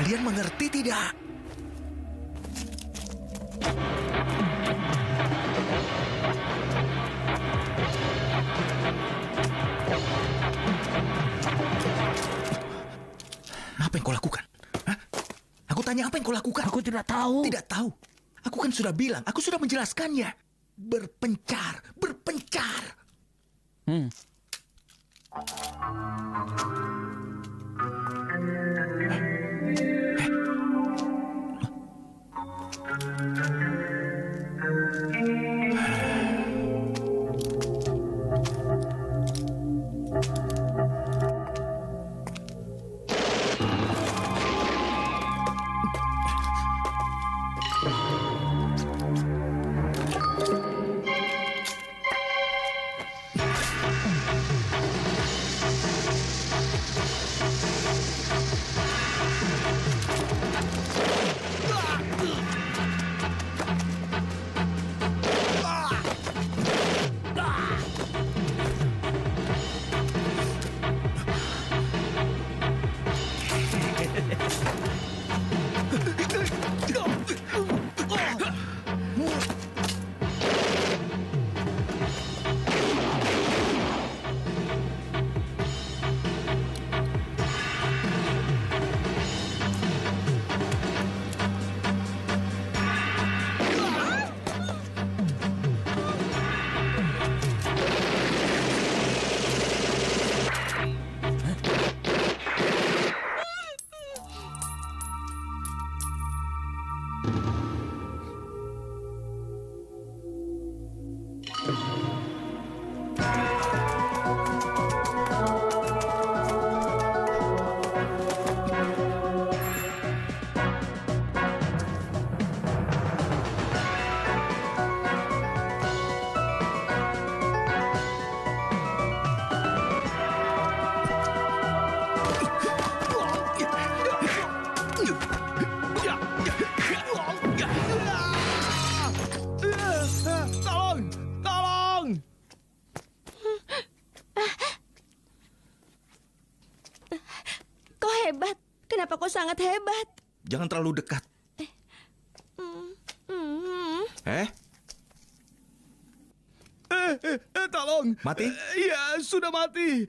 Kalian mengerti tidak? Apa yang kau lakukan? Hah? Aku tanya, apa yang kau lakukan? Aku tidak tahu. Tidak tahu. Aku kan sudah bilang, aku sudah menjelaskannya. Berpencar, berpencar. Hebat. Kenapa kau sangat hebat? Jangan terlalu dekat. Tolong. Mati? Ya, sudah mati.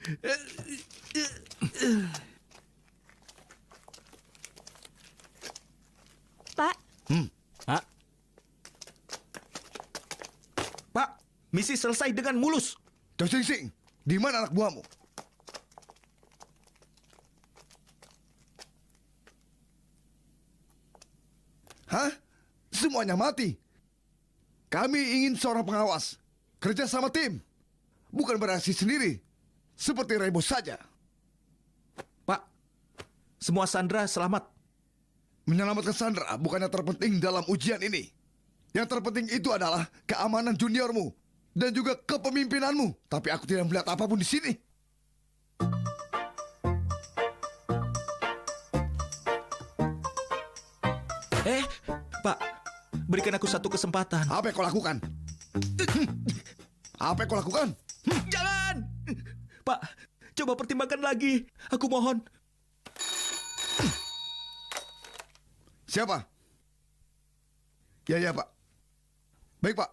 Pak. Pak, misi selesai dengan mulus. Chow Sing Sing, di mana anak buahmu? Hah? Semuanya mati. Kami ingin seorang pengawas. Kerja sama tim. Bukan beraksi sendiri. Seperti Rebo saja. Pak, semua sandera selamat. Menyelamatkan Sandra bukannya terpenting dalam ujian ini. Yang terpenting itu adalah keamanan juniormu. Dan juga kepemimpinanmu. Tapi aku tidak melihat apapun di sini. Pak, berikan aku satu kesempatan. Apa yang kau lakukan? Apa yang kau lakukan? Jangan! Pak, coba pertimbangkan lagi. Aku mohon. Siapa? Ya, Pak. Baik, Pak.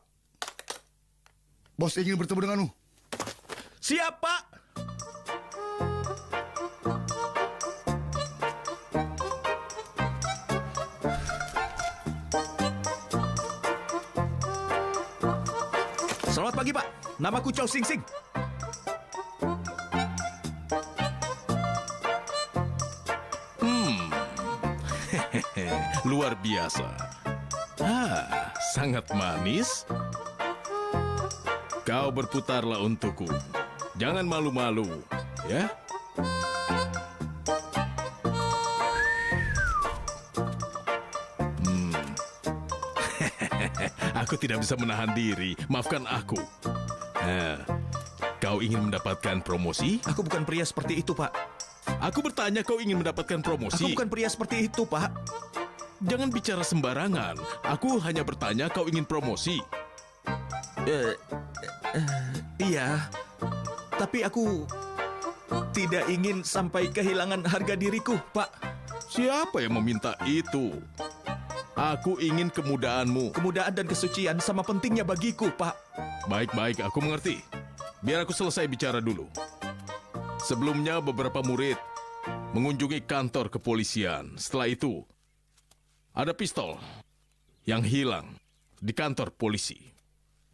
Bos ingin bertemu denganmu. Siap, Pak. Selamat pagi, Pak. Namaku Chow Sing Sing. Luar biasa. sangat manis. Kau berputarlah untukku. Jangan malu-malu, ya. Aku tidak bisa menahan diri. Maafkan aku. Nah, kau ingin mendapatkan promosi? Aku bukan pria seperti itu, Pak. Aku bertanya, kau ingin mendapatkan promosi? Aku bukan pria seperti itu, Pak. Jangan bicara sembarangan. Aku hanya bertanya, kau ingin promosi? Iya. Tapi aku tidak ingin sampai kehilangan harga diriku, Pak. Siapa yang meminta itu? Aku ingin kemudahanmu. Kemudahan dan kesucian sama pentingnya bagiku, Pak. Baik-baik, aku mengerti. Biar aku selesai bicara dulu. Sebelumnya beberapa murid mengunjungi kantor kepolisian. Setelah itu, ada pistol yang hilang di kantor polisi.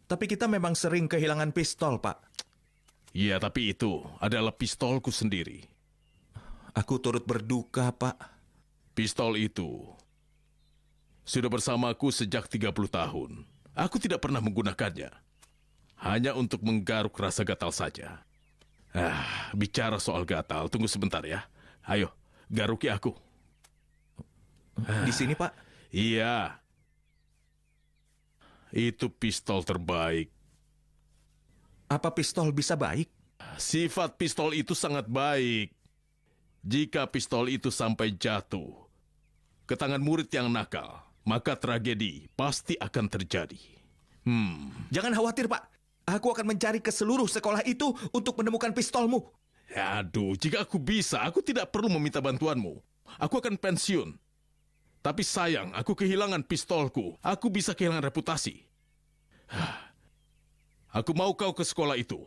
Tapi kita memang sering kehilangan pistol, Pak. Iya, tapi itu adalah pistolku sendiri. Aku turut berduka, Pak. Pistol itu sudah bersamaku sejak 30 tahun. Aku tidak pernah menggunakannya. Hanya untuk menggaruk rasa gatal saja. Bicara soal gatal, tunggu sebentar ya. Ayo, garuki aku. Di sini, Pak? Iya. Itu pistol terbaik. Apa pistol bisa baik? Sifat pistol itu sangat baik. Jika pistol itu sampai jatuh ke tangan murid yang nakal, maka tragedi pasti akan terjadi. Jangan khawatir, Pak. Aku akan mencari ke seluruh sekolah itu untuk menemukan pistolmu. Aduh, jika aku bisa, aku tidak perlu meminta bantuanmu. Aku akan pensiun. Tapi sayang, aku kehilangan pistolku. Aku bisa kehilangan reputasi. Aku mau kau ke sekolah itu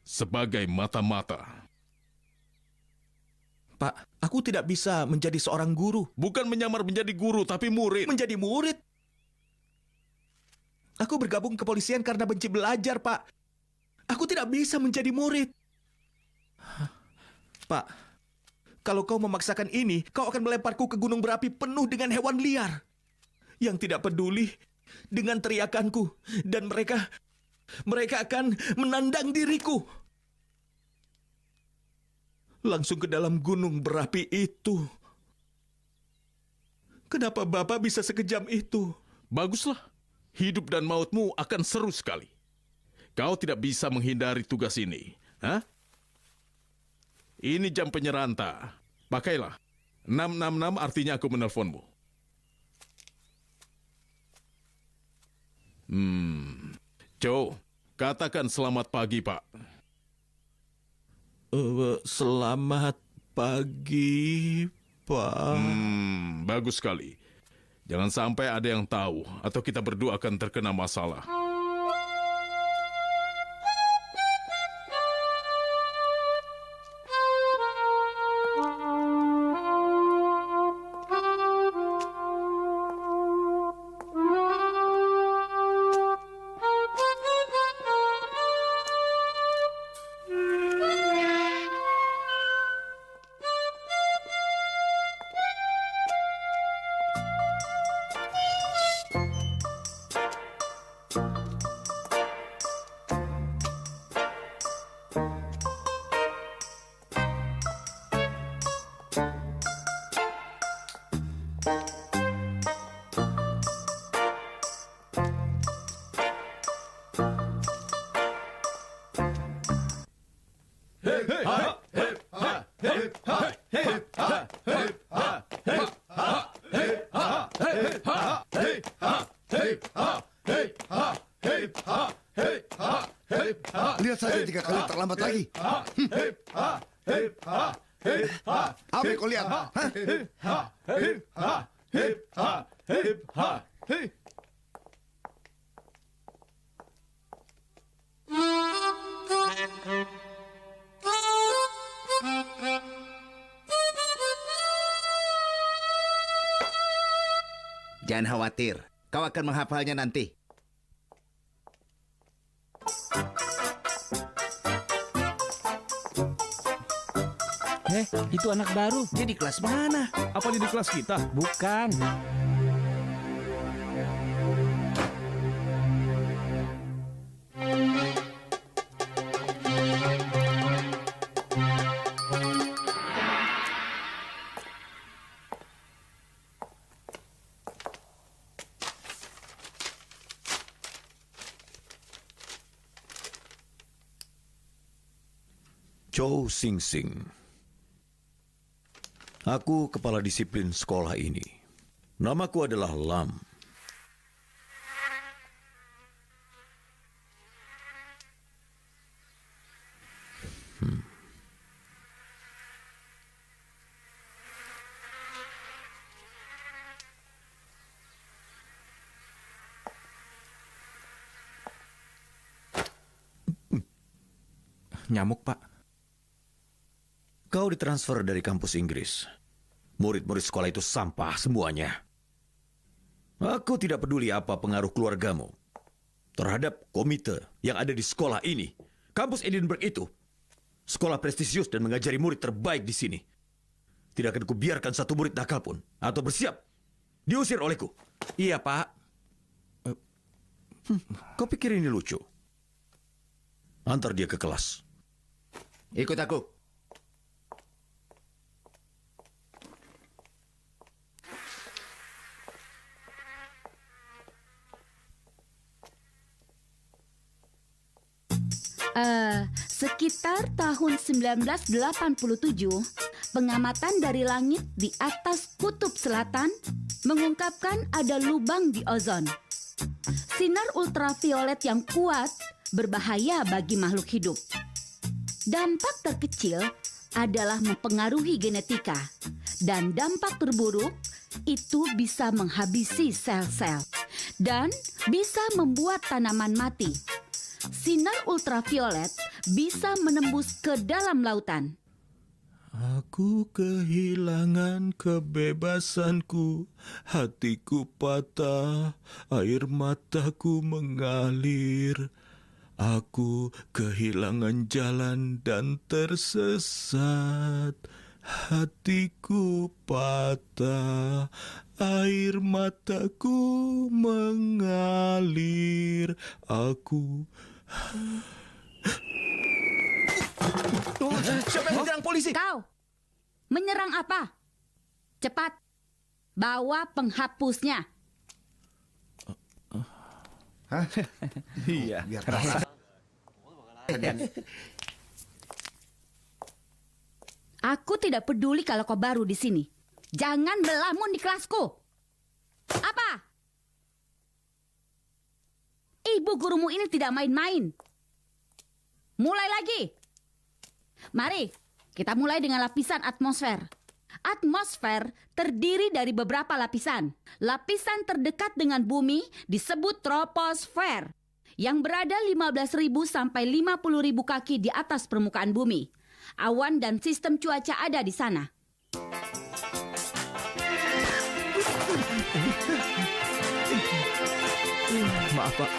sebagai mata-mata. Pak, aku tidak bisa menjadi seorang guru. Bukan menyamar menjadi guru, tapi murid. Menjadi murid? Aku bergabung ke kepolisian karena benci belajar, Pak. Aku tidak bisa menjadi murid. Pak, kalau kau memaksakan ini, kau akan melemparku ke gunung berapi penuh dengan hewan liar yang tidak peduli dengan teriakanku, dan mereka akan menandang diriku langsung ke dalam gunung berapi itu. Kenapa Bapak bisa sekejam itu? Baguslah. Hidup dan mautmu akan seru sekali. Kau tidak bisa menghindari tugas ini. Ini jam penyeranta. Pakailah. 666 artinya aku menelponmu. Joe, katakan selamat pagi, Pak. Selamat pagi, Pak. Bagus sekali. Jangan sampai ada yang tahu atau kita berdua akan terkena masalah. Lihat saja jika kalian terlambat lagi. Apa yang kau lihat? Jangan khawatir, kau akan menghafalnya nanti. Itu anak baru. Dia di kelas mana? Apa di kelas kita? Bukan. Chow Sing Sing. Aku kepala disiplin sekolah ini. Namaku adalah Lam. Nyamuk, Pak. Kau ditransfer dari kampus Inggris. Murid-murid sekolah itu sampah semuanya. Aku tidak peduli apa pengaruh keluargamu terhadap komite yang ada di sekolah ini. Kampus Edinburgh itu sekolah prestisius dan mengajari murid terbaik di sini. Tidak akan kubiarkan satu murid nakal pun atau bersiap diusir olehku. Iya, Pak. Kau pikir ini lucu? Antar dia ke kelas. Ikut aku. Sekitar tahun 1987, pengamatan dari langit di atas kutub selatan mengungkapkan ada lubang di ozon. Sinar ultraviolet yang kuat berbahaya bagi makhluk hidup. Dampak terkecil adalah mempengaruhi genetika, dan dampak terburuk itu bisa menghabisi sel-sel dan bisa membuat tanaman mati. Sinar ultraviolet bisa menembus ke dalam lautan. Aku kehilangan kebebasanku, hatiku patah, air mataku mengalir. Aku kehilangan jalan dan tersesat. Hatiku patah, air mataku mengalir. Aku... Siapa yang menyerang polisi? Kau menyerang apa? Cepat, bawa penghapusnya. Iya. Aku tidak peduli kalau kau baru di sini. Jangan melamun di kelasku. Apa? Ibu gurumu ini tidak main-main. Mulai lagi. Mari, kita mulai dengan lapisan atmosfer. Atmosfer terdiri dari beberapa lapisan. Lapisan terdekat dengan bumi disebut troposfer, yang berada 15.000 sampai 50.000 kaki di atas permukaan bumi. Awan dan sistem cuaca ada di sana. Maaf, Pak.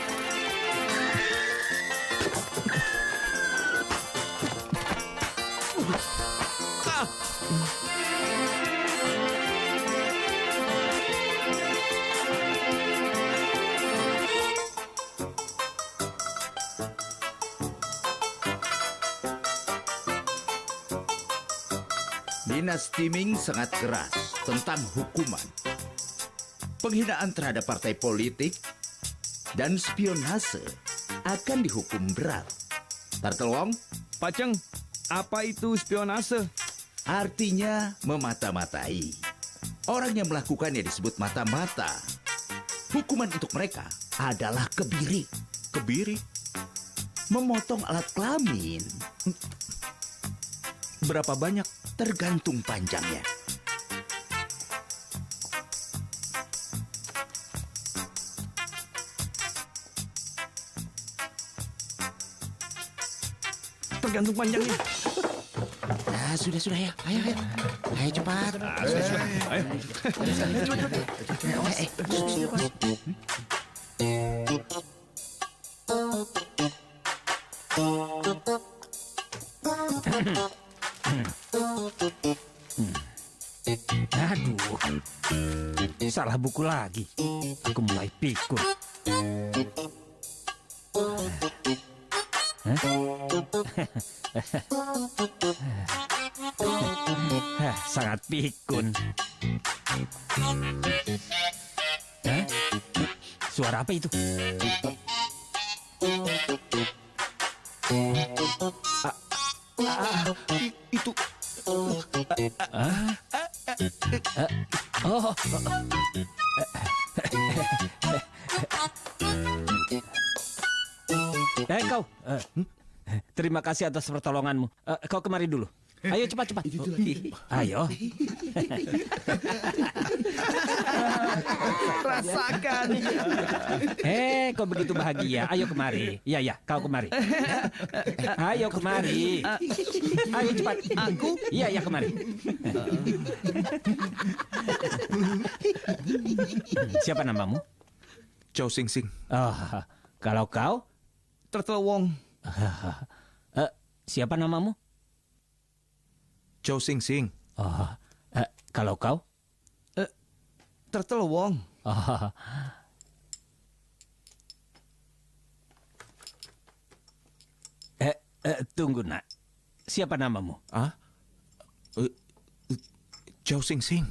Dinasti Ming sangat keras tentang hukuman. Penghinaan terhadap partai politik dan spionase akan dihukum berat. Tartelwong, Pak Cheng, apa itu spionase? artinya memata-matai. Orang yang melakukannya disebut mata-mata. Hukuman untuk mereka adalah kebiri. Kebiri? Memotong alat kelamin. Berapa banyak? Tergantung panjangnya. Tergantung panjangnya. Nah, sudah ya. Ayo. Ayo cepat. Aduh, salah buku lagi. Aku mulai pikun. Sangat pikun. Suara apa itu? Kau. Terima kasih atas pertolonganmu. Kau kemari dulu. Ayo cepat. Ayo. Rasakan. Kau begitu bahagia. Ayo kemari. Iya, kau kemari. Ayo kemari. Ayo cepat. Aku? Iya, kemari. Siapa namamu? Chow Sing Sing. Kalau kau? Turtle Wong. Siapa namamu? Chow Sing Sing. Kalau kau? Turtle Wong. Tunggu nak. Siapa namamu? Chow Sing Sing.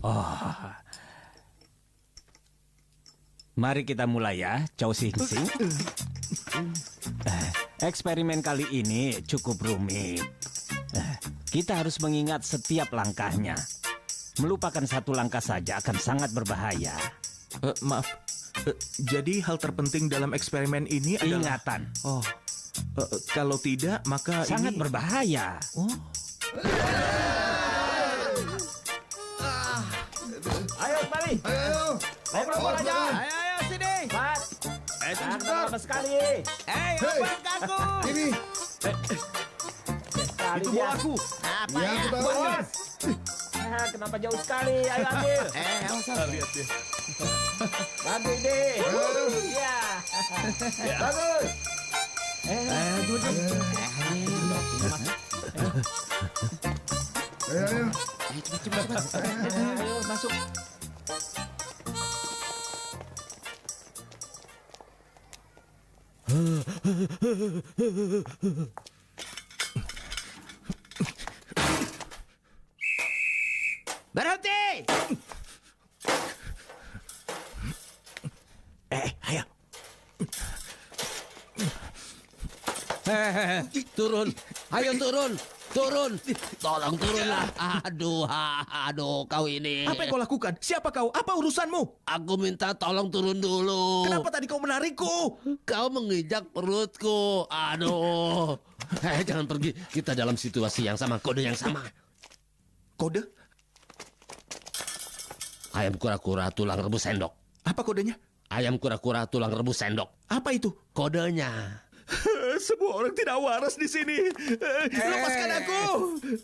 Mari kita mulai ya, Chow Sing Sing. Eksperimen kali ini cukup rumit. Kita harus mengingat setiap langkahnya. Melupakan satu langkah saja akan sangat berbahaya. Maaf. Jadi hal terpenting dalam eksperimen ini adalah ingatan. Kalau tidak, maka sangat ini berbahaya. Ayo kembali. Ayo. Ngobrol aja. Ayo sini. Cepat. Jangan lama sekali. Abang aku. Ini. Itu Bola aku. Apa ya? Aku tahu. Bos. Kenapa jauh sekali? Ayo ambil. lihat dia. Bantu ini. Iya. Bagus. Ayo. Cepat. Ayo masuk. Berhenti! Ayo. Turun. Ayo turun. Tolong turunlah. Aduh, kau ini. Apa yang kau lakukan? Siapa kau? Apa urusanmu? Aku minta tolong turun dulu. Kenapa tadi kau menarikku? Kau menginjak perutku. Aduh. Jangan pergi. Kita dalam situasi yang sama, kode yang sama. Kode? Ayam kura-kura tulang rebus sendok. Apa kodenya? Ayam kura-kura tulang rebus sendok. Apa itu? Kodenya. Semua orang tidak waras di sini. Lepaskan aku.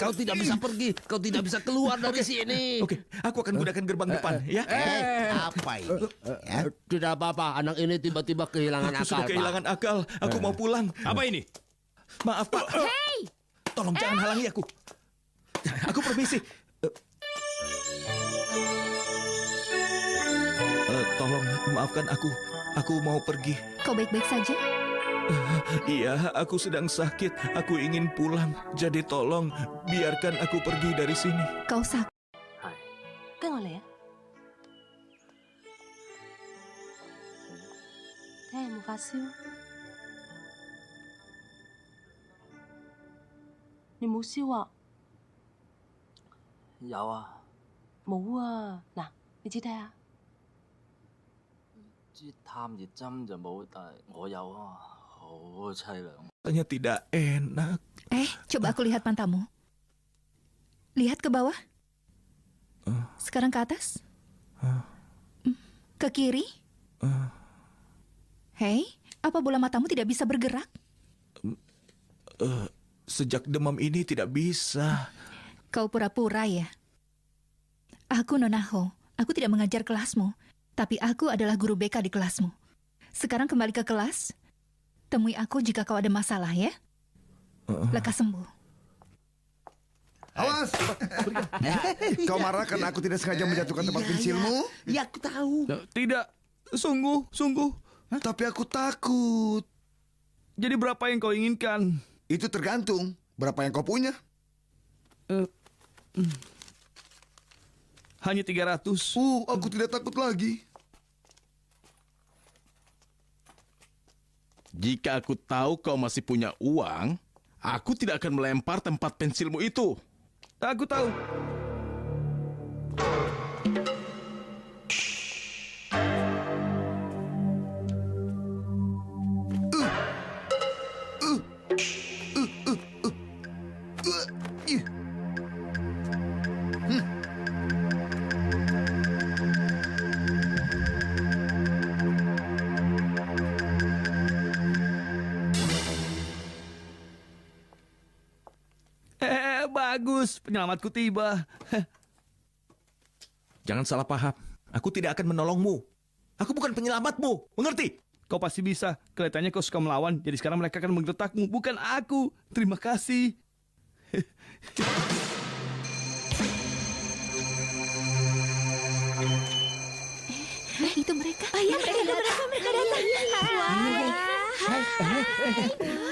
Kau tidak bisa pergi. Kau tidak bisa keluar dari sini. Oke, aku akan gunakan gerbang depan, ya. Apa itu? Tidak apa-apa. Anak ini tiba-tiba kehilangan Aku akal, sudah Pak. kehilangan akal. Aku mau pulang. Apa ini? Maaf, Pak. Hei! Tolong jangan halangi aku. Aku permisi. Tolong maafkan aku. Aku mau pergi. Kau baik-baik saja? Iya, aku sedang sakit. Aku ingin pulang. Jadi tolong biarkan aku pergi dari sini. Kau sakit? 跟我嚟啊！睇下有冇發燒。你冇燒啊？有啊，冇啊！嗱，你指睇下。支探熱針就冇，但係我有啊，好凄涼。 Rasanya tidak enak. Coba aku lihat pantamu. Lihat ke bawah. Sekarang ke atas. Ke kiri. Hei, apa bola matamu tidak bisa bergerak? Sejak demam ini tidak bisa. Kau pura-pura ya? Aku Nona Ho. Aku tidak mengajar kelasmu. Tapi aku adalah guru BK di kelasmu. Sekarang kembali ke kelas. Temui aku jika kau ada masalah ya. Lekas sembuh. Awas! Kau marah karena aku tidak sengaja menjatuhkan tempat pensilmu? Ya, aku tahu. Tidak, sungguh. Tapi aku takut. Jadi berapa yang kau inginkan? Itu tergantung. Berapa yang kau punya? Hanya 300. Aku tidak takut lagi. Jika aku tahu kau masih punya uang, aku tidak akan melempar tempat pensilmu itu. Aku tahu. bagus, penyelamatku tiba. Jangan salah paham. Aku tidak akan menolongmu. Aku bukan penyelamatmu. Mengerti? Kau pasti bisa. Kelihatannya kau suka melawan. Jadi sekarang mereka akan menggertakmu, bukan aku. Terima kasih. Itu mereka. Iya, mereka datang.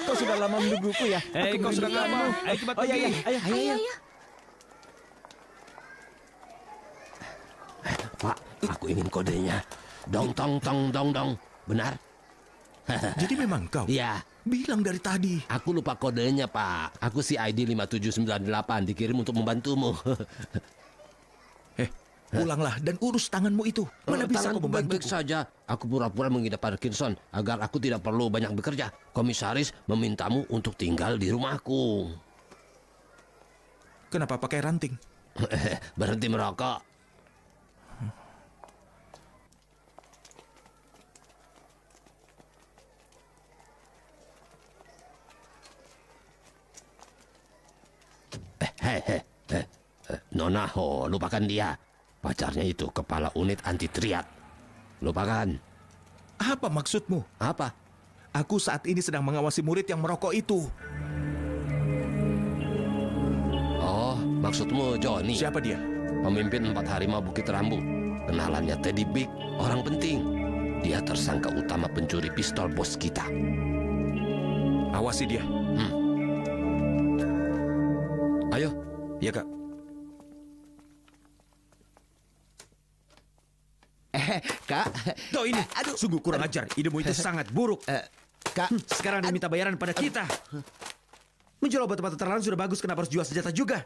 Kau sudah lama menungguku ya? Hei, kau sudah lama. Ayo cepat pergi. Ayo. Pak, aku ingin kodenya. Dong, tong, tong, dong, dong. Benar? Jadi memang kau? Iya. Bilang dari tadi. Aku lupa kodenya, Pak. Aku si ID 5798 dikirim untuk membantumu. Pulanglah dan urus tanganmu itu. Mana bisa kau Tanganku membantu? baik-baik saja. Aku pura-pura mengidap Parkinson agar aku tidak perlu banyak bekerja. Komisaris memintamu untuk tinggal di rumahku. Kenapa pakai ranting? Berhenti merokok. Nona Ho, lupakan dia. Pacarnya itu kepala unit anti triad. Lupakan. Apa maksudmu? Apa? Aku saat ini sedang mengawasi murid yang merokok itu. Oh, maksudmu Johnny? Siapa dia? Pemimpin 4 harimau Bukit Rambu. Kenalannya Teddy Big, orang penting. Dia tersangka utama pencuri pistol bos kita. Awasi dia. Ayo. Ya, Kak. Kak. Kau ini, sungguh kurang ajar. Idemu itu sangat buruk. Kak. Sekarang dia minta bayaran pada kita. Menjual obat-obatan terlarang sudah bagus, kenapa harus jual senjata juga?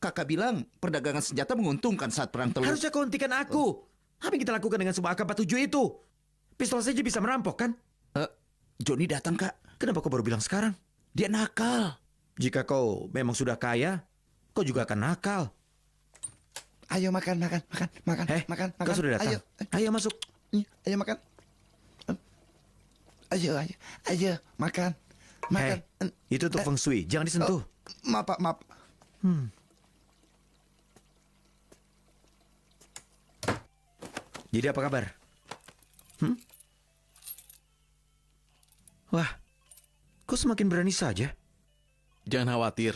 Kakak bilang perdagangan senjata menguntungkan saat perang teluk. Harusnya kau hentikan aku. Apa yang kita lakukan dengan semua AK-47 itu? Pistol saja bisa merampok, kan? Johnny datang, Kak. Kenapa kau baru bilang sekarang? Dia nakal. Jika kau memang sudah kaya, kau juga akan nakal. Ayo makan. Makan. Kau sudah datang. Ayo masuk. Ayo makan. Ayo makan. Itu untuk feng shui, jangan disentuh. Maaf, Pak, maaf. Jadi apa kabar? Wah, kok semakin berani saja? Jangan khawatir.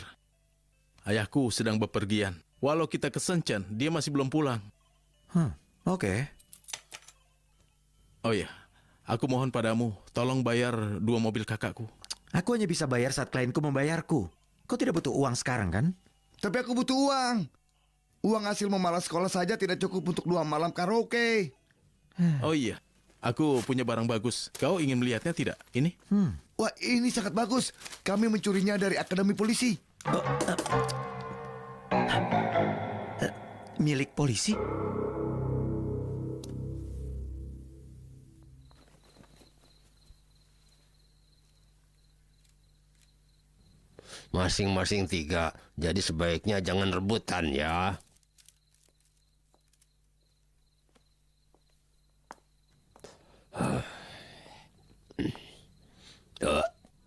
Ayahku sedang bepergian. Walau kita ke Shenzhen, dia masih belum pulang. Oke. Oh ya, aku mohon padamu, tolong bayar 2 mobil kakakku. Aku hanya bisa bayar saat klienku membayarku. Kau tidak butuh uang sekarang, kan? Tapi aku butuh uang. Uang hasil memalas sekolah saja tidak cukup untuk 2 malam karaoke. Oh iya, aku punya barang bagus. Kau ingin melihatnya tidak? Ini? Wah, ini sangat bagus. Kami mencurinya dari Akademi Polisi. Milik polisi? Masing-masing 3. Jadi sebaiknya jangan rebutan ya.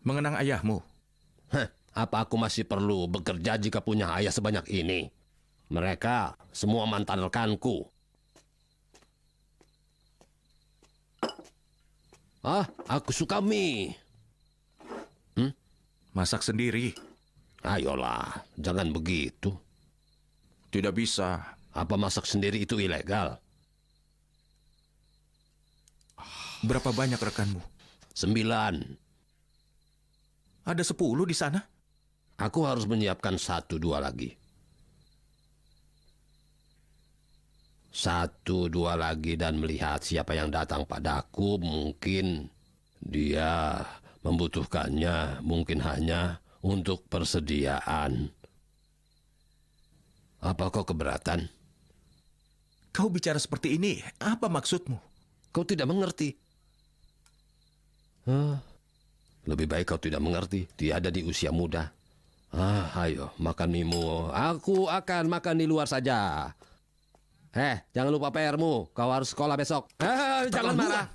Mengenang ayahmu? Apa aku masih perlu bekerja jika punya ayah sebanyak ini? Mereka semua mantan rekanku. Aku suka mie. Masak sendiri. Ayolah, jangan begitu. Tidak bisa. Apa masak sendiri itu ilegal? Berapa banyak rekanmu? 9. Ada 10 di sana? Aku harus menyiapkan 1-2 lagi. 1-2 lagi dan melihat siapa yang datang padaku. Mungkin dia membutuhkannya, mungkin hanya untuk persediaan. Apa kau keberatan? Kau bicara seperti ini, apa maksudmu? Kau tidak mengerti. Lebih baik kau tidak mengerti. Dia ada di usia muda. Ayo, makan mimu. Aku akan makan di luar saja. Jangan lupa PR-mu. Kau harus sekolah besok. Jangan marah.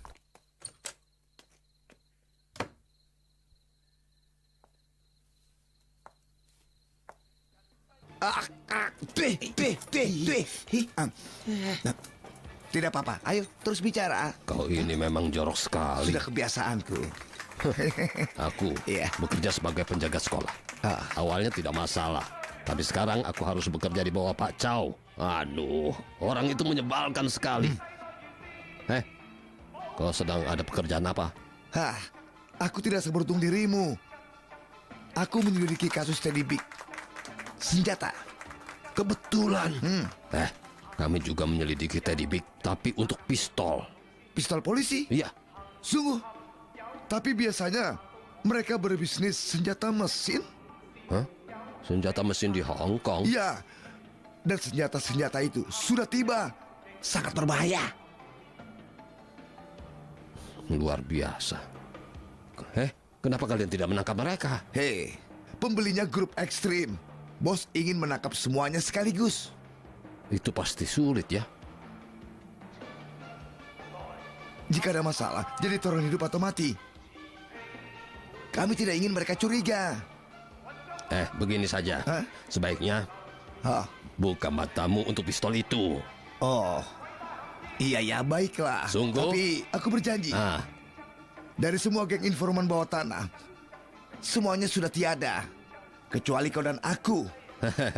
Tidak apa-apa, ayo terus bicara. Kau ini memang jorok sekali. Sudah kebiasaanku. Aku bekerja sebagai penjaga sekolah. Awalnya tidak masalah, tapi sekarang aku harus bekerja di bawah Pak Chow. Aduh, orang itu menyebalkan sekali. Kau sedang ada pekerjaan apa? Aku tidak seberuntung dirimu. Aku menyelidiki kasus Teddy Big. Senjata. Kebetulan. Kami juga menyelidiki Teddy Big, tapi untuk pistol. Pistol polisi? Iya. Sungguh. Tapi biasanya mereka berbisnis senjata mesin. Senjata mesin di Hong Kong? Iya. Dan senjata-senjata itu sudah tiba. Sangat berbahaya. Luar biasa. Kenapa kalian tidak menangkap mereka? Pembelinya grup ekstrim. Bos ingin menangkap semuanya sekaligus. Itu pasti sulit ya. Jika ada masalah, jadi turun hidup atau mati. Kami tidak ingin mereka curiga. Begini saja. Sebaiknya buka matamu untuk pistol itu. Oh, iya baiklah. Sungguh? Tapi aku berjanji. Dari semua geng informan bawah tanah, semuanya sudah tiada. Kecuali kau dan aku.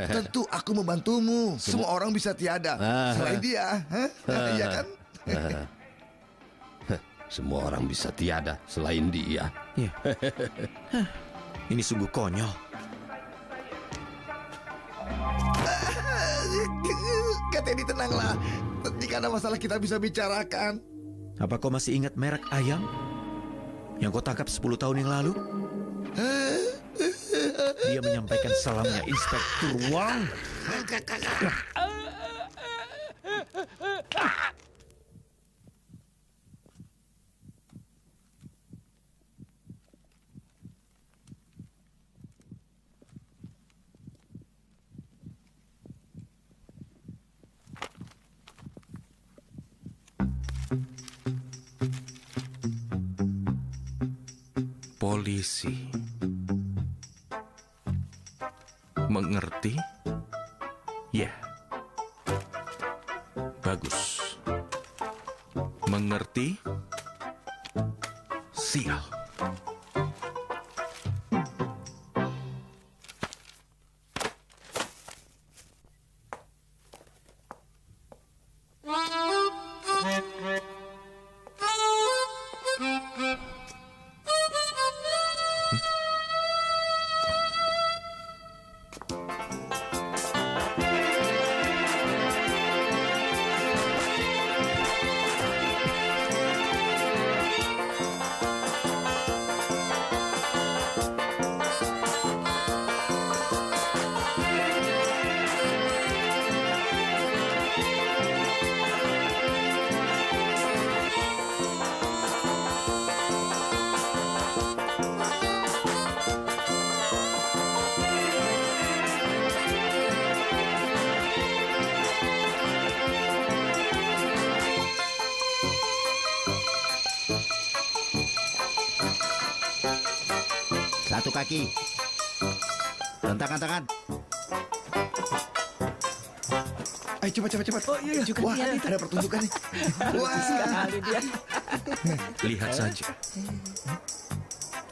Tentu aku membantumu. Semua orang bisa tiada selain dia. Iya kan? Semua orang bisa tiada selain dia. Ini sungguh konyol. Kak Teddy, tenanglah. Jika ada masalah kita bisa bicarakan. Apa kau masih ingat merek ayam yang kau tangkap 10 tahun yang lalu? Dia menyampaikan salamnya Inspektur Wang. Polisi. Mengerti? Ya. Bagus. Mengerti? Sial. Satu kaki. Tangan. Ayo cepat. Oh iya. Wah, ada pertunjukan nih. Wah, sekali dia. Lihat saja.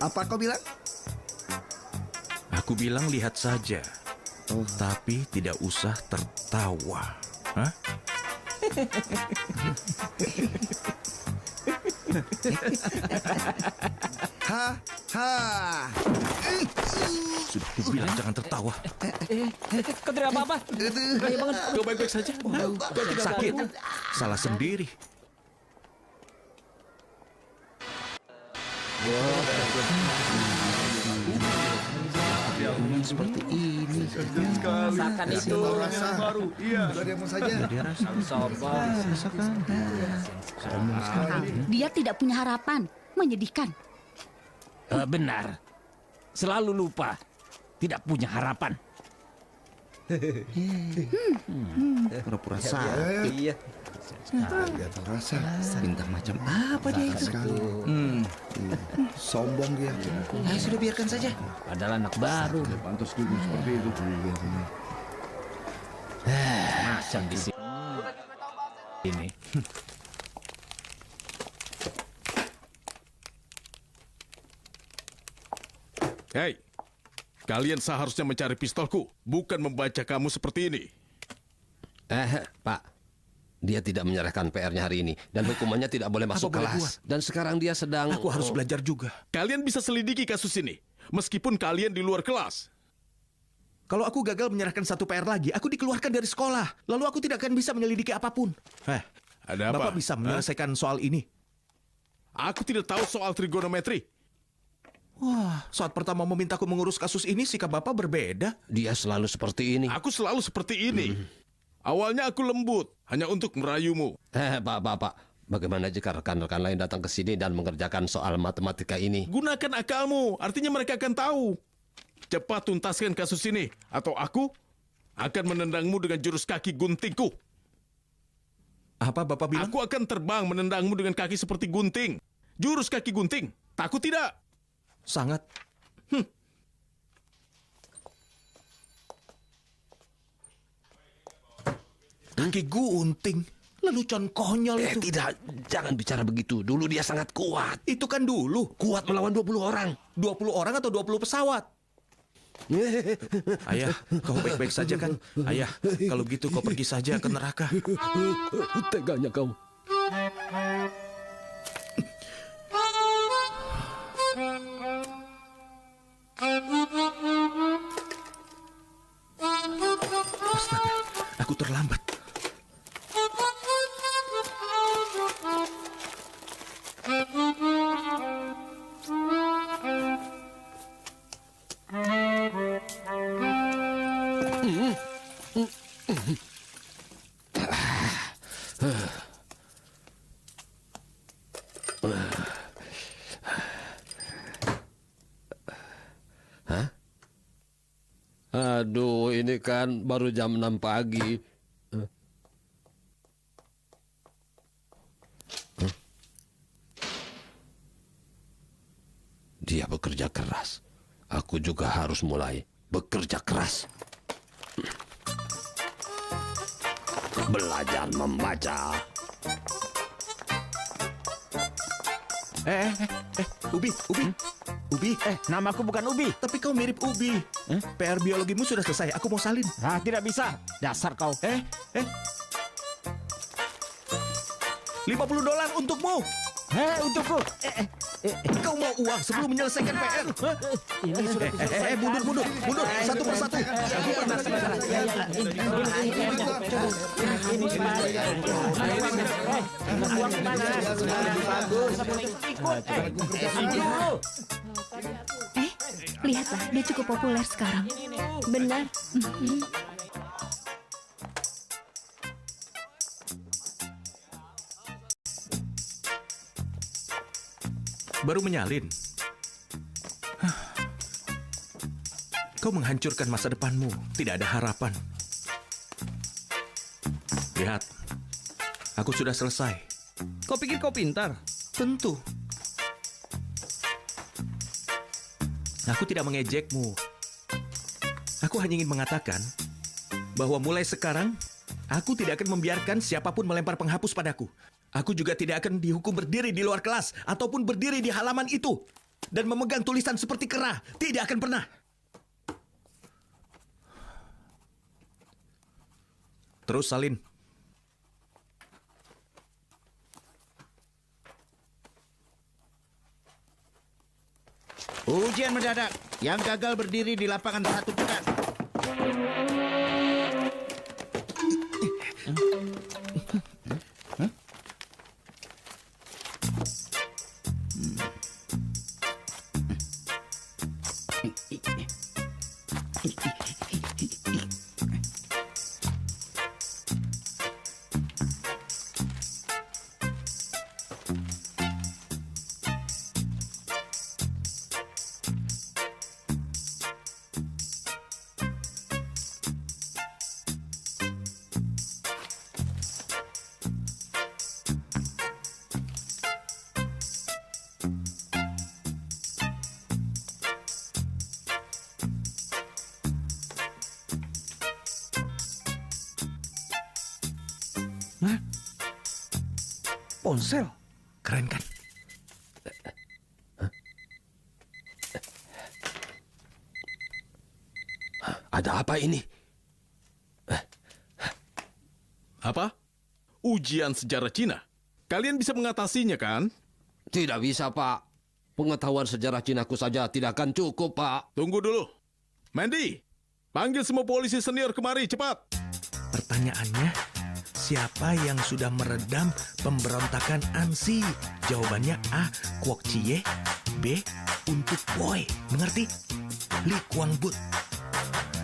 Apa kau bilang? Aku bilang lihat saja. Tapi tidak usah tertawa. Hah? Sudah kubilang jangan tertawa. Kau tidak apa-apa? Kau baik-baik saja? Kau tidak sakit? Salah sendiri. Seperti ini. Rasakan itu. Baru. Iya. Dia mau saja. Dia tidak punya harapan. Menyedihkan. Benar. Selalu lupa. Tidak punya harapan. Pura-pura sakit. Iya. Dia tahu rasa. Bintang macam apa dia itu? Sombong dia. Sudah biarkan saja. Padahal anak baru. Pantas dulu seperti itu. Macam di sini. Ini. Hei, kalian seharusnya mencari pistolku, bukan membaca kamu seperti ini. Pak, dia tidak menyerahkan PR-nya hari ini dan hukumannya tidak boleh masuk boleh kelas. buat? Dan sekarang dia sedang... Aku harus belajar juga. Kalian bisa selidiki kasus ini, meskipun kalian di luar kelas. Kalau aku gagal menyerahkan satu PR lagi, aku dikeluarkan dari sekolah. Lalu aku tidak akan bisa menyelidiki apapun. Ada apa? Bapak bisa menyelesaikan soal ini? Aku tidak tahu soal trigonometri. Wah, saat pertama memintaku mengurus kasus ini, sikap Bapak berbeda. Dia selalu seperti ini. Aku selalu seperti ini. Awalnya aku lembut, hanya untuk merayumu. Pak. Bagaimana jika rekan-rekan lain datang ke sini dan mengerjakan soal matematika ini? Gunakan akalmu, artinya mereka akan tahu. Cepat tuntaskan kasus ini, atau aku akan menendangmu dengan jurus kaki guntingku. Apa Bapak bilang? Aku akan terbang menendangmu dengan kaki seperti gunting. Jurus kaki gunting. Takut tidak? Sangat. Kaki gunting. Lelucon konyol itu. Tidak, jangan bicara begitu. Dulu dia sangat kuat. Itu kan dulu. Kuat melawan 20 orang. 20 orang atau 20 pesawat? Ayah, kau baik-baik saja kan? Ayah, kalau gitu kau pergi saja ke neraka. Teganya kau. Astaga, aku terlambat. Aduh, ini kan baru jam 6 pagi. Dia bekerja keras. Aku juga harus mulai bekerja keras. Belajar membaca. Ubi. Namaku bukan Ubi. Tapi kau mirip Ubi. PR biologimu sudah selesai, aku mau salin. Tidak bisa. Dasar kau. $50 untukmu. Untukku. Kau mau uang sebelum menyelesaikan PR? Ini sudah mundur, satu persatu. Lihatlah, dia cukup populer sekarang. Benar. Baru menyalin. Kau menghancurkan masa depanmu. Tidak ada harapan. Lihat, aku sudah selesai. Kau pikir kau pintar? Tentu. Aku tidak mengejekmu. Aku hanya ingin mengatakan bahwa mulai sekarang, aku tidak akan membiarkan siapapun melempar penghapus padaku. Aku juga tidak akan dihukum berdiri di luar kelas ataupun berdiri di halaman itu dan memegang tulisan seperti kera. Tidak akan pernah. Terus salin. Ujian mendadak. Yang gagal berdiri di lapangan satu pekan. Ponsel. Keren kan? Ada apa ini? Apa? Ujian sejarah Cina? Kalian bisa mengatasinya kan? Tidak bisa, Pak. Pengetahuan sejarah Cinaku saja tidak akan cukup, Pak. Tunggu dulu. Mandy, panggil semua polisi senior kemari, cepat. Pertanyaannya, siapa yang sudah meredam pemberontakan Ansi? Jawabannya A. Kwok Cie, B. Untuk Boy. Mengerti? Lee Kwang But.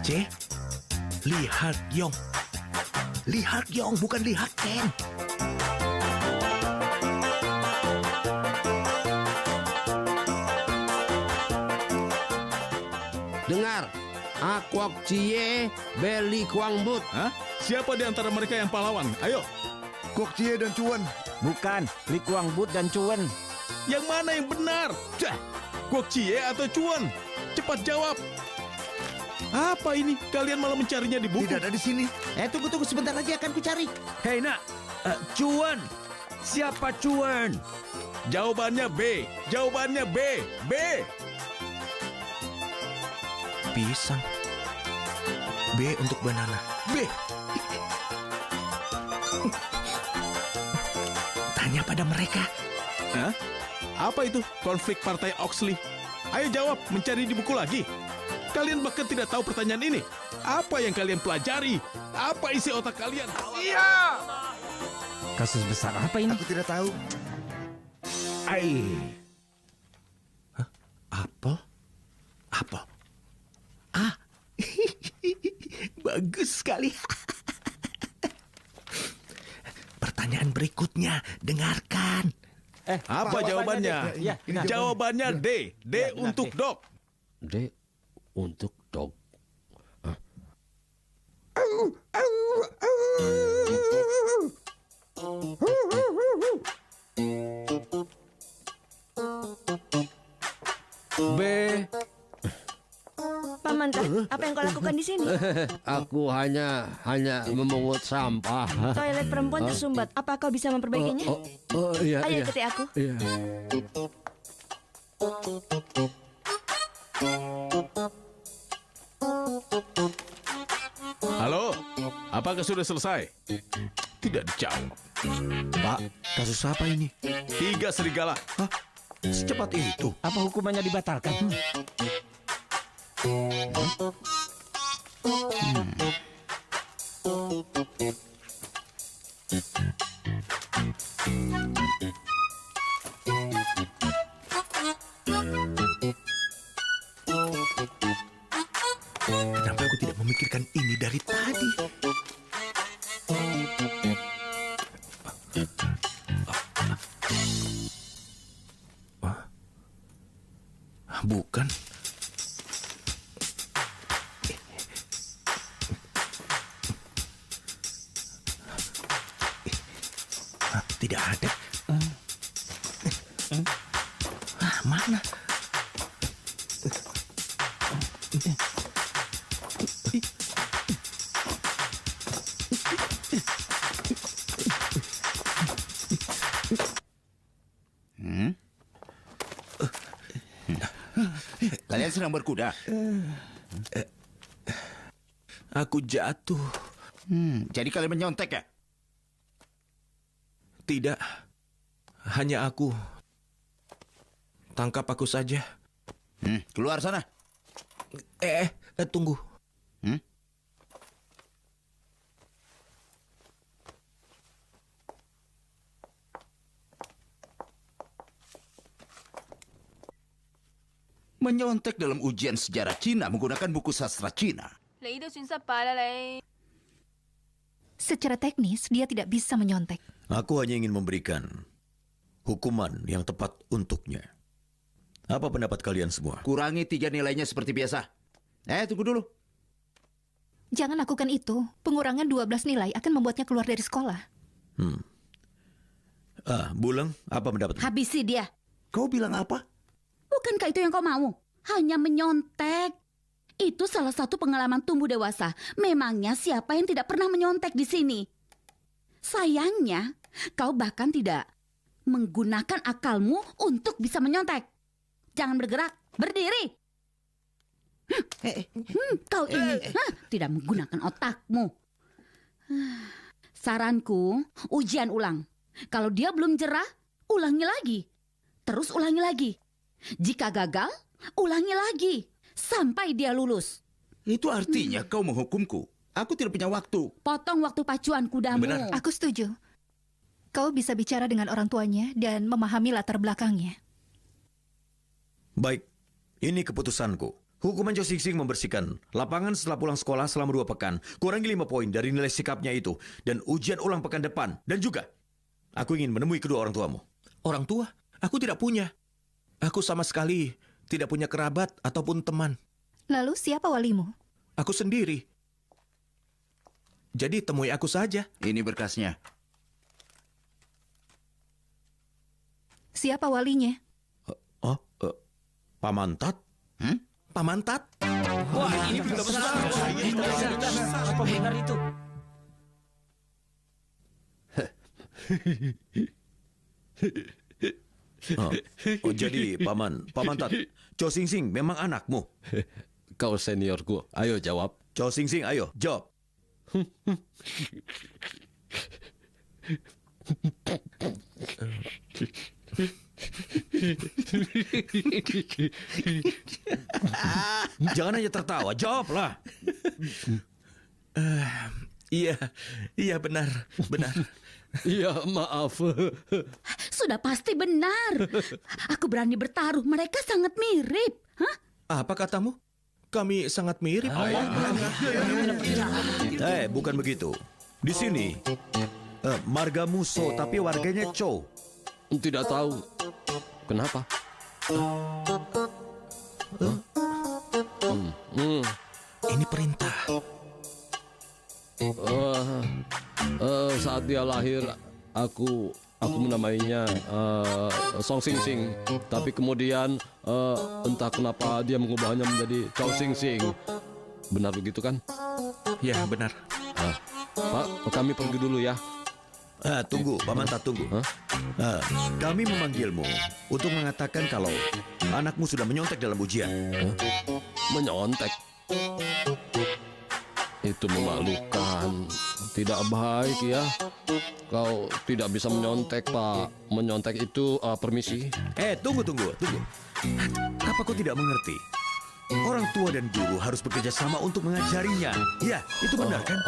C. Lee Hak Yong. Lee Hak Yong, bukan Lee Hak Ken. Dengar, Kwok Cie, Beli Kwang But. Hah? Siapa di antara mereka yang pahlawan? Ayo. Kwok Cie dan Cuan. Bukan, Li Kuang But dan Cuan. Yang mana yang benar? Kwok Cie atau Cuan? Cepat jawab. Apa ini? Kalian malah mencarinya di buku. Tidak ada di sini. Tunggu sebentar lagi akan ku cari. Hei nak, Cuan. Siapa Cuan? Jawabannya B. Jawabannya B. B. Pisang. B untuk banana. B. Tanya pada mereka. Hah? Apa itu konflik partai Oxley? Ayo jawab, mencari di buku lagi. Kalian bahkan tidak tahu pertanyaan ini. Apa yang kalian pelajari? Apa isi otak kalian? Iya. Kasus besar apa ini? Aku tidak tahu. Apel? Apel. Ah. Bagus sekali. Pertanyaan berikutnya, dengarkan. Apa jawabannya? Ya, Jawabannya D. D untuk dog. D untuk dog. B. Paman Tah, apa yang kau lakukan di sini? Aku hanya memungut sampah. Toilet perempuan tersumbat. Apa kau bisa memperbaikinya? Iya. Ayo ikuti aku. Iya. Halo, apakah sudah selesai? Tidak dijawab. Pak, kasus apa ini? 3 serigala. Hah? Secepat itu? Apa hukumannya dibatalkan? Kenapa aku tidak memikirkan ini dari tadi? Bukan. Tidak ada. Mana? Kalian sedang berkuda? Aku jatuh. Jadi kalian menyontek ya? Tidak. Hanya aku. Tangkap aku saja. Keluar sana. Tunggu. Menyontek dalam ujian sejarah Cina menggunakan buku sastra Cina. Secara teknis, dia tidak bisa menyontek. Aku hanya ingin memberikan hukuman yang tepat untuknya. Apa pendapat kalian semua? Kurangi 3 nilainya seperti biasa. Tunggu dulu. Jangan lakukan itu. Pengurangan 12 nilai akan membuatnya keluar dari sekolah. Buleng, apa pendapatmu? Habisi dia. Kau bilang apa? Bukankah itu yang kau mau? Hanya menyontek. Itu salah satu pengalaman tumbuh dewasa. Memangnya siapa yang tidak pernah menyontek di sini? Sayangnya, kau bahkan tidak menggunakan akalmu untuk bisa menyontek. Jangan bergerak, berdiri. Kau ini tidak menggunakan otakmu. Saranku, ujian ulang. Kalau dia belum jerah, ulangi lagi. Terus ulangi lagi. Jika gagal, ulangi lagi. Sampai dia lulus. Itu artinya kau menghukumku. Aku tidak punya waktu. Potong waktu pacuan kudamu. Aku setuju. Kau bisa bicara dengan orang tuanya dan memahami latar belakangnya. Baik, ini keputusanku. Hukuman Chow Sing Sing membersihkan lapangan setelah pulang sekolah selama 2 pekan. Kurangi 5 poin dari nilai sikapnya itu. Dan ujian ulang pekan depan. Dan juga, aku ingin menemui kedua orang tuamu. Orang tua? Aku tidak punya. Aku sama sekali tidak punya kerabat ataupun teman. Lalu siapa walimu? Aku sendiri. Jadi temui aku saja. Ini berkasnya. Siapa walinya? Pamantat? Pamantat? Wah, ini juga besar. Apa benar itu? Jadi Pamantat, Chow Sing Sing memang anakmu? Kau seniorku, ayo jawab. Chow Sing Sing, ayo jawab. Jangan hanya tertawa, jawablah. Iya benar. Iya, maaf. Sudah pasti benar. Aku berani bertaruh, mereka sangat mirip. Apa katamu? Kami sangat mirip. Bukan begitu. Di sini, margamu So, tapi warganya Chow. Tidak tahu. Kenapa? Ini perintah. Saat dia lahir, aku menamainya Song Sing Sing. Tapi kemudian entah kenapa dia mengubahnya menjadi Chow Sing Sing. Benar begitu kan? Ya, benar. Pak, kami pergi dulu ya. Tunggu, Pamantat, tunggu. Kami memanggilmu untuk mengatakan kalau anakmu sudah menyontek dalam ujian. Menyontek? Itu memalukan. Tidak baik ya. Kau tidak bisa menyontek, Pak. Menyontek itu permisi. Tunggu. Apa kau tidak mengerti? Orang tua dan guru harus bekerja sama untuk mengajarinya. Ya, itu benar kan?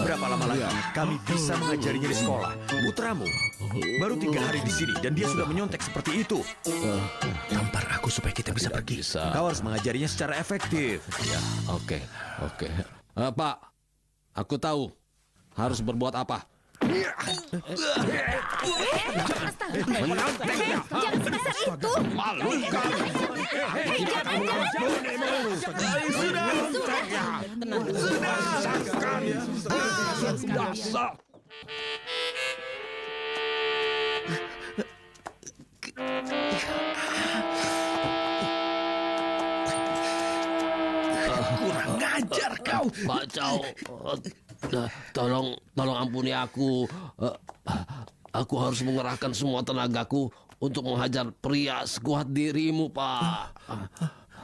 Berapa lama lagi kami bisa mengajarinya di sekolah? Putramu baru 3 hari di sini dan dia sudah menyontek seperti itu. Tampar aku supaya kita bisa pergi. Kau harus mengajarinya secara efektif. Ya, oke. Pak, aku tahu harus berbuat apa. Jangan sebesar itu. Sudah. Kurang ngajar kau. Pak Chow, tolong ampuni aku. Aku harus mengerahkan semua tenagaku untuk menghajar pria sekuat dirimu, Pak.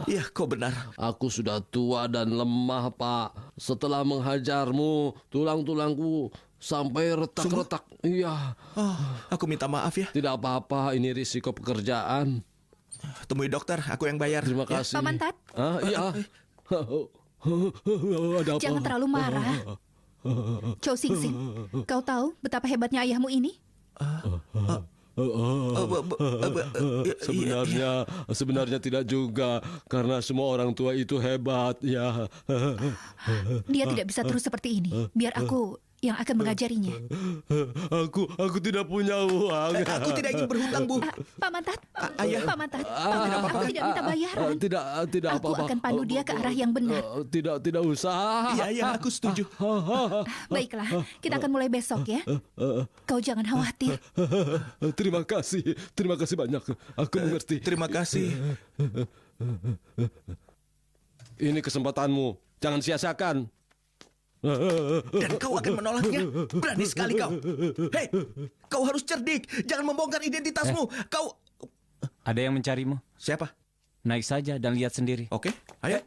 Iya, kau benar. Aku sudah tua dan lemah, Pak. Setelah menghajarmu, tulang-tulangku sampai retak-retak. Iya. Aku minta maaf ya. Tidak apa-apa, ini risiko pekerjaan. Temui dokter, aku yang bayar. Terima kasih. Pamantat? Iya. Ada apa? Jangan terlalu marah. Chow Sing Sing, kau tahu betapa hebatnya ayahmu ini? Sebenarnya tidak juga, karena semua orang tua itu hebat ya. Dia tidak bisa terus seperti ini. Biar aku yang akan mengajarinya. Aku tidak punya uang. Aku tidak ingin berhutang, Bu. Pamantat, Ayah. Pamantat, apa-apa. aku tidak minta bayaran. Tidak Aku apa-apa. akan pandu dia ke arah yang benar. Tidak usah. Iya, aku setuju. Baiklah, kita akan mulai besok ya. Kau jangan khawatir. Terima kasih banyak. Aku mengerti. Terima kasih. Ini kesempatanmu, jangan sia-siakan. Dan kau akan menolaknya? Berani sekali kau. Hei, kau Kau harus cerdik. Jangan membongkar identitasmu. Kau... Ada yang mencarimu. Siapa? Naik saja dan lihat sendiri. Oke, ayo.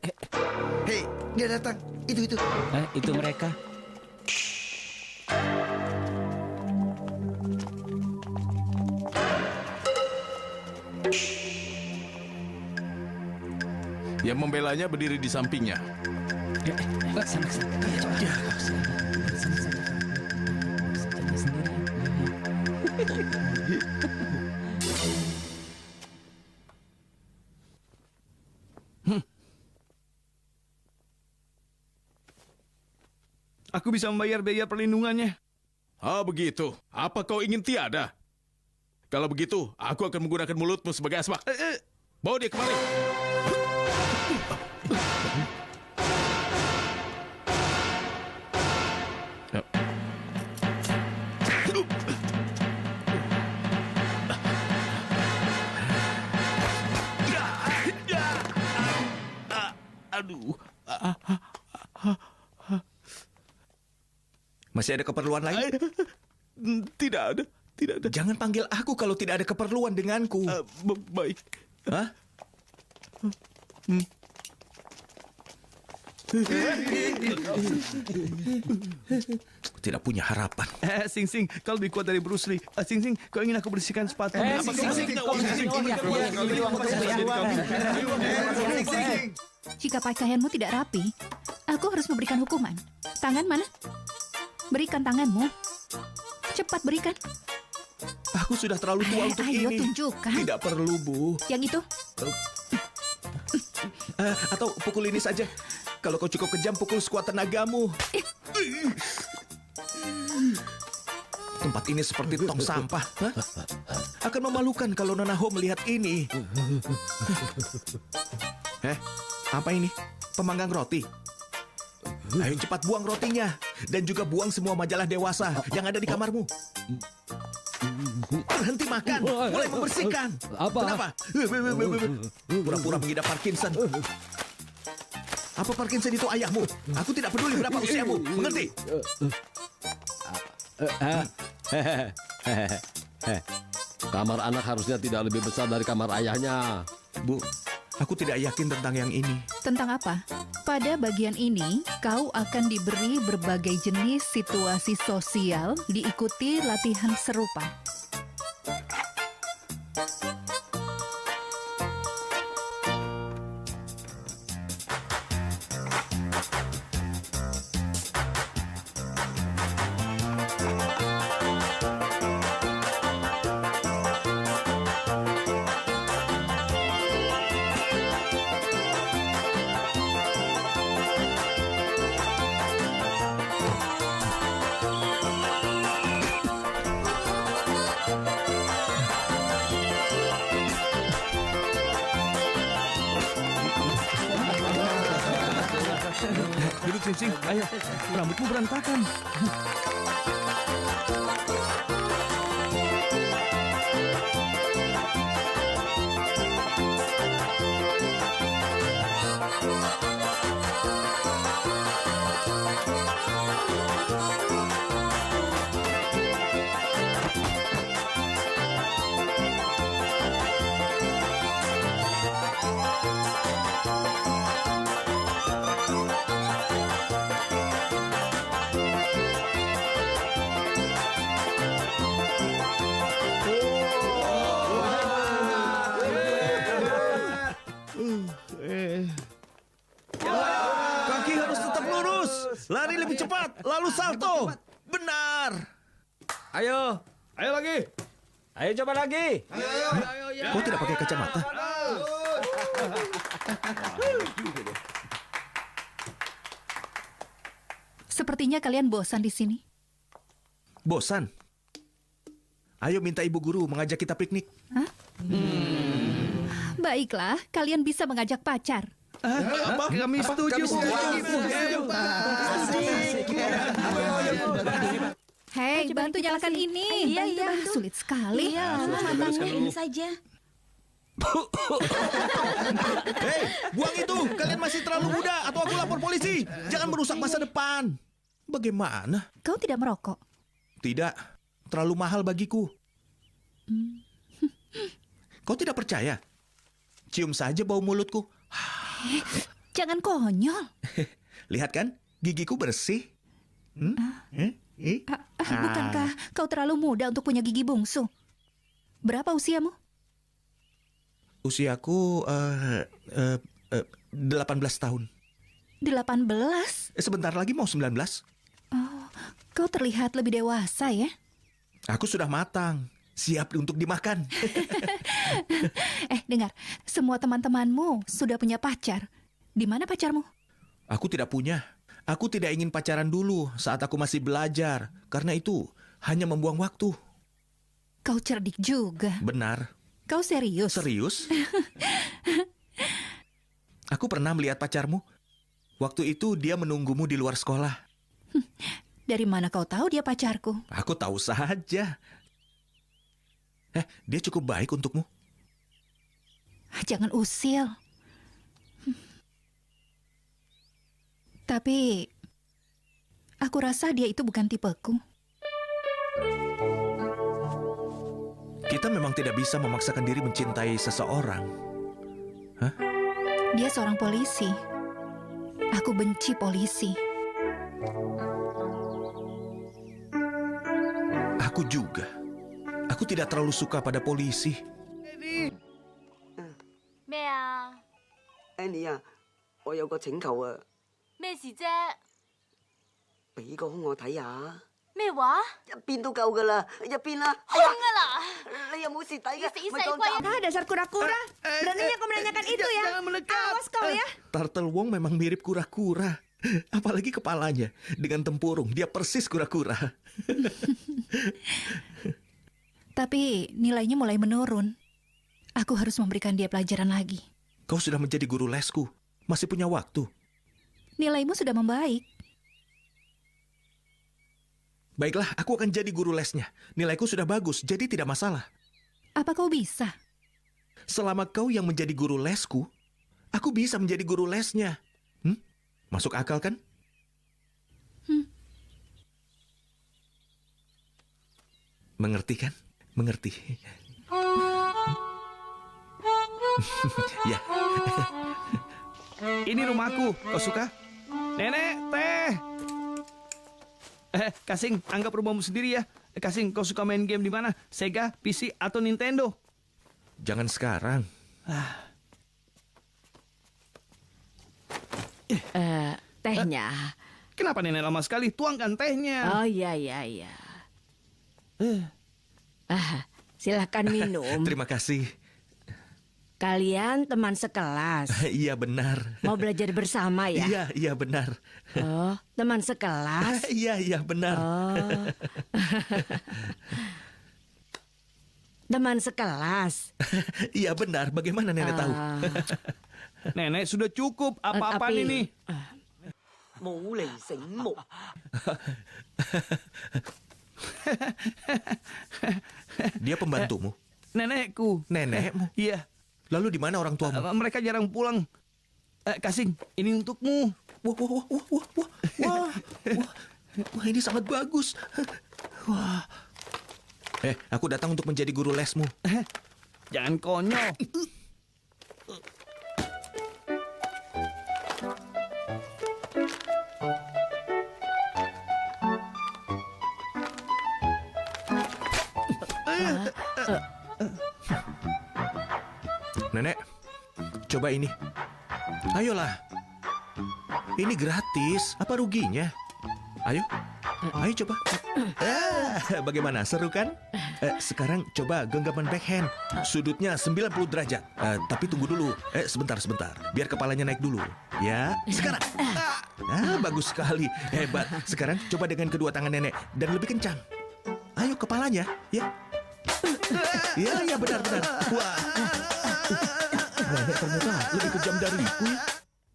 Hei, dia datang. Itu. Itu mereka. Yang membelanya berdiri di sampingnya. Aku bisa membayar biaya perlindungannya. Ah, begitu. Apa kau ingin tiada? Kalau begitu, aku akan menggunakan mulutmu sebagai asbak. Bawa dia kemari. Aduh. Masih ada keperluan lain? Tidak ada. Jangan panggil aku kalau tidak ada keperluan denganku. Baik. Hah? Tidak punya harapan. Sing Sing, kau lebih kuat dari Bruce Lee. Sing Sing, kau ingin aku bersihkan sepatu? Jika pakaianmu tidak rapi, aku harus memberikan hukuman. Tangan mana? Berikan tanganmu. Cepat berikan. Aku sudah terlalu tua untuk ayo ini. tunjukkan. Tidak perlu, Bu. Yang itu? Atau pukul ini saja. Kalau kau cukup kejam, pukul sekuat tenagamu. Tempat ini seperti tong sampah. Hah? Akan memalukan kalau Nona Ho melihat ini. Apa ini? Pemanggang roti? Ayo cepat buang rotinya. Dan juga buang semua majalah dewasa yang ada di kamarmu. Berhenti makan, mulai membersihkan. Kenapa? Pura-pura mengidap Parkinson. Apa Parkinson itu ayahmu? Aku tidak peduli berapa usiamu, mengerti? Kamar anak harusnya tidak lebih besar dari kamar ayahnya. Bu, aku tidak yakin tentang yang ini. Tentang apa? Pada bagian ini, kau akan diberi berbagai jenis situasi sosial diikuti latihan serupa. Duduk Sing Sing, ayo. Rambutmu berantakan. Kaki harus tetap lurus. Lari lebih cepat, lalu salto. Benar. Ayo. Ayo lagi. Ayo coba lagi. Kau tidak pakai kacamata? Sepertinya kalian bosan di sini. Bosan? Ayo minta ibu guru mengajak kita piknik. Hah? Baiklah, kalian bisa mengajak pacar. Apa? Kami setuju. Hei, bantu nyalakan ini. Iya. Sulit sekali. Iya, matangnya ini saja. Hei, buang itu. Kalian masih terlalu muda atau aku lapor polisi. Jangan merusak masa depan. Bagaimana? Kau tidak merokok? Tidak. terlalu mahal bagiku. Kau tidak percaya? Cium saja bau mulutku. Jangan konyol. Lihat kan, gigiku bersih. Bukankah kau terlalu muda untuk punya gigi bungsu? Berapa usiamu? Usiaku 18 tahun. 18? Sebentar lagi mau 19. Oh, kau terlihat lebih dewasa ya? Aku sudah matang, siap untuk dimakan. Dengar, semua teman-temanmu sudah punya pacar. Di mana pacarmu? Aku tidak punya. Aku tidak ingin pacaran dulu saat aku masih belajar. Karena itu hanya membuang waktu. Kau cerdik juga. Benar. Kau serius? Serius? Aku pernah melihat pacarmu. Waktu itu dia menunggumu di luar sekolah. Dari mana kau tahu dia pacarku? Aku tahu saja. Dia cukup baik untukmu. Jangan usil. Tapi aku rasa dia itu bukan tipeku. Kita memang tidak bisa memaksakan diri mencintai seseorang. Dia seorang polisi. Aku benci polisi. Aku juga. Aku tidak terlalu suka pada polisi. 咩啊？ Annie 啊，我有個請求啊， 咩事啫？ 俾個胸我睇下。 咩話？ 一邊都夠噶啦，一邊啦。 空啊啦！ 你有冇蝕底嘅？ 死細龜啊！ Dasar kura-kura. Beraninya kau menanyakan itu ya? Awas kau ya. Turtle Wong memang mirip kura-kura. Apalagi kepalanya. Dengan tempurung, dia persis kura-kura. Tapi nilainya mulai menurun. Aku harus memberikan dia pelajaran lagi. Kau sudah menjadi guru lesku. Masih punya waktu. Nilaimu sudah membaik. Baiklah, aku akan jadi guru lesnya. Nilaiku sudah bagus, jadi tidak masalah. Apa kau bisa? Selama kau yang menjadi guru lesku, aku bisa menjadi guru lesnya. Masuk akal kan? Mengerti kan? Mengerti. Ya. Ini rumahku, kau suka? Nenek, teh. Kasing, anggap rumahmu sendiri ya. Kasing, kau suka main game di mana? Sega, PC, atau Nintendo? Jangan sekarang. Tehnya. Kenapa nenek lama sekali? Tuangkan tehnya. Oh iya. Silakan minum. Terima kasih. Kalian teman sekelas. Iya benar. Mau belajar bersama ya? Iya benar. Oh, teman sekelas? Iya benar. Oh. Teman sekelas? Iya benar. Bagaimana nenek tahu? Nenek sudah cukup. Apa-apaan ini? Dia pembantumu? Nenekku. Nenekmu? Iya. Lalu di mana orang tuamu? Mereka jarang pulang. Kasing, ini untukmu. Wah, ini sangat bagus. Wah. Aku datang untuk menjadi guru lesmu. Jangan konyol. Nenek, coba ini. Ayolah. Ini gratis. Apa ruginya? Ayo coba. Bagaimana? Seru kan? Sekarang coba genggaman backhand. Sudutnya 90 derajat. Tapi tunggu dulu. Sebentar. Biar kepalanya naik dulu. Ya, sekarang. Bagus sekali. Hebat. Sekarang coba dengan kedua tangan nenek. Dan lebih kencang. Ayo kepalanya. Ya. Ya, benar. Wah. Nenek ternyata lebih kejam dariku.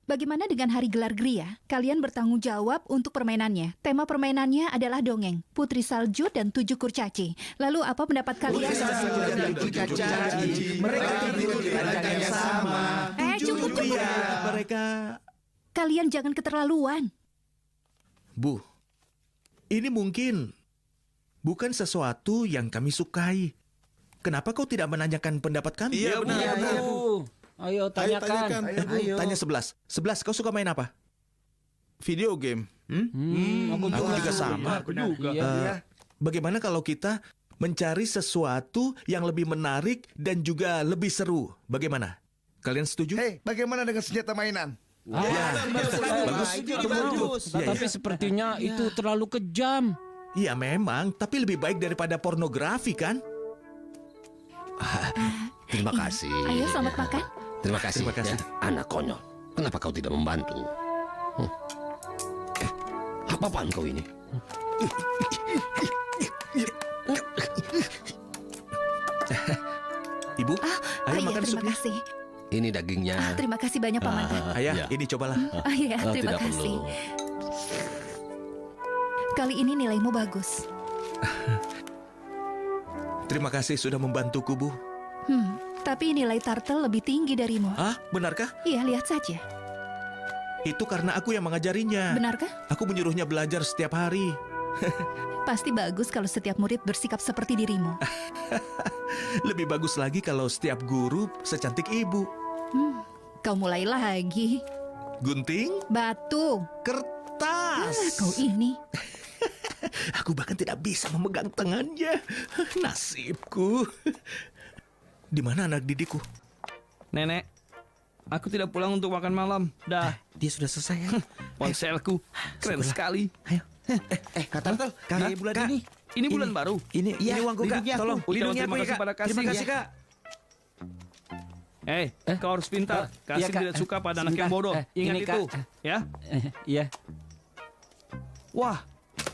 Bagaimana dengan hari gelar Gria? Kalian bertanggung jawab untuk permainannya. Tema permainannya adalah dongeng, Putri Salju dan 7 kurcaci. Lalu apa pendapat kalian? Putri Salju dan 7 kurcaci. Mereka tidur di ranjang yang sama. Cukup. Mereka... Kalian jangan keterlaluan. Bu, ini mungkin bukan sesuatu yang kami sukai. Kenapa kau tidak menanyakan pendapat kami? Iya, benar. Ayo tanyakan. Tanya 11. 11, kau suka main apa? Video game. Aku juga sama. Aku juga. Bagaimana kalau kita mencari sesuatu yang lebih menarik dan juga lebih seru? Bagaimana? Kalian setuju? Hei, bagaimana dengan senjata mainan? Bagus. Tapi sepertinya itu terlalu kejam. Iya memang, tapi lebih baik daripada pornografi kan? Terima kasih. Ayo selamat makan. Terima kasih. Terima kasih. Ya, anak konyol. Kenapa kau tidak membantu? Apa-apaan kau ini? Ibu, ayo makan terima supnya. kasih. Ini dagingnya. Terima kasih banyak Paman. Ayah, ini cobalah. Iya, terima tidak kasih. perlu. Kali ini nilaimu bagus. Terima kasih sudah membantuku, Bu. Tapi nilai Turtle lebih tinggi darimu. Ah, benarkah? Iya, lihat saja. Itu karena aku yang mengajarinya. Benarkah? Aku menyuruhnya belajar setiap hari. Pasti bagus kalau setiap murid bersikap seperti dirimu. Lebih bagus lagi kalau setiap guru secantik ibu. Kau mulai lagi. Gunting, Batu. kertas. Kau ini. Aku bahkan tidak bisa memegang tangannya. Nasibku. Di mana anak didikku? Nenek, aku tidak pulang untuk makan malam. Dah. Dia sudah selesai. Ponselku keren sekali. Ayo. Kak Turtle, Kak, bulan Kak, ini bulan baru. Ini uangku, Kak. Tolong, lindungi aku ya, Kak. Terima kasih, Kak. Kau harus pintar. Kasih tidak suka pada anak yang bodoh. Ingat ini, itu. Kak. Ya. Iya. Wah,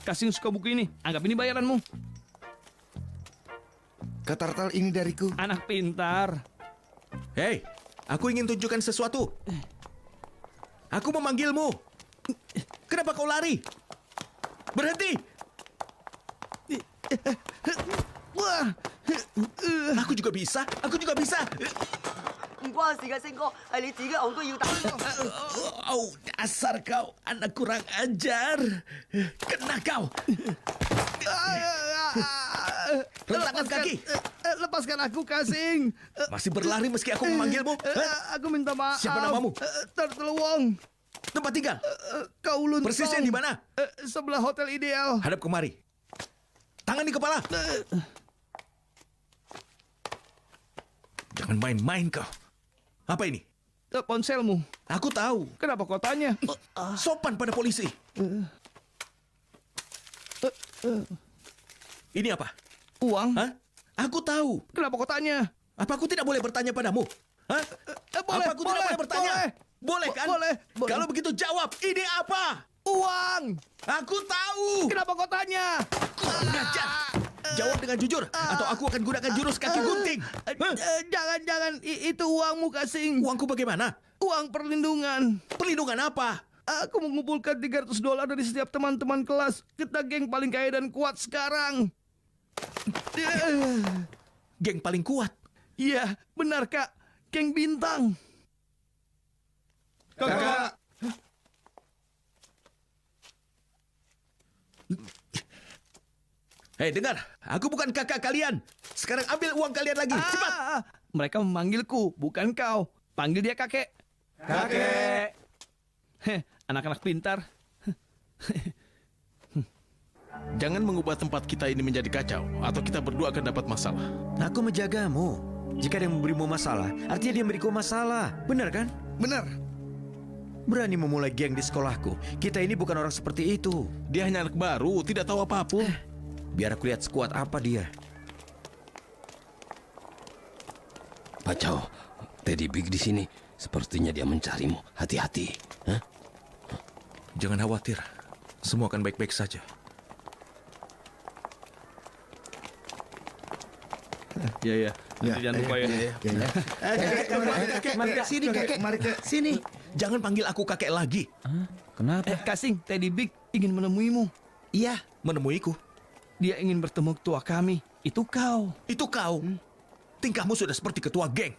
Kasih suka buku ini. Anggap ini bayaranmu. Kak Turtle, ini dariku. Anak pintar. Hei, aku ingin tunjukkan sesuatu. Aku memanggilmu. Kenapa kau lari? Berhenti! Wah, aku juga bisa. Aku juga bisa. 唔關事嘅，星哥，係你自己戇居要打。 Oh, dasar kau anak kurang ajar. Kena kau. Rentangkan kaki. Lepaskan aku, Kasing. Masih berlari meski aku memanggilmu. Aku minta maaf. Siapa namamu? Turtle Wong. Tempat tinggal? Kowloon Tong. Persisnya di mana? Sebelah Hotel Ideal. Hadap kemari. Tangan di kepala. Jangan main-main kau. Apa ini? Ponselmu. Aku tahu. Kenapa kau tanya? Sopan pada polisi. Ini apa? Uang. Hah? Aku tahu. Kenapa kau tanya? Apa aku tidak boleh bertanya padamu? Hah? Boleh, apa aku tidak boleh bertanya? Boleh kan? Boleh. Kalau begitu jawab, ini apa? Uang. Aku tahu. Kenapa kau tanya? Kurang ajar. Jawab dengan jujur, atau aku akan gunakan jurus kaki gunting. Jangan, itu uangmu, Kasing. Uangku bagaimana? Uang perlindungan. Perlindungan apa? Aku mengumpulkan $300 dari setiap teman-teman kelas. Kita geng paling kaya dan kuat sekarang. Geng paling kuat? Iya, benar, Kak. Geng bintang. Kakak. Hei, dengar. Aku bukan kakak kalian. Sekarang ambil uang kalian lagi. Cepat. Mereka memanggilku, bukan kau. Panggil dia kakek. Kakek. Anak-anak pintar. Jangan mengubah tempat kita ini menjadi kacau, atau kita berdua akan dapat masalah. Aku menjagamu. Jika dia memberimu masalah, artinya dia memberiku masalah. Benar kan? Benar. Berani memulai geng di sekolahku. Kita ini bukan orang seperti itu. Dia hanya anak baru, tidak tahu apapun. Biar aku lihat sekuat apa dia. Pacau, Teddy Big di sini. Sepertinya dia mencarimu. Hati-hati. Hah? Jangan khawatir. Semua akan baik-baik saja. Iya. Jangan lupa ya. Kakek, sini kakek. Mari kakek. Sini. Jangan panggil aku kakek lagi. Kenapa? Kasing, Teddy Big ingin menemuimu. Iya, menemuiku. Dia ingin bertemu ketua kami. Itu kau. Itu kau. Tingkahmu sudah seperti ketua geng.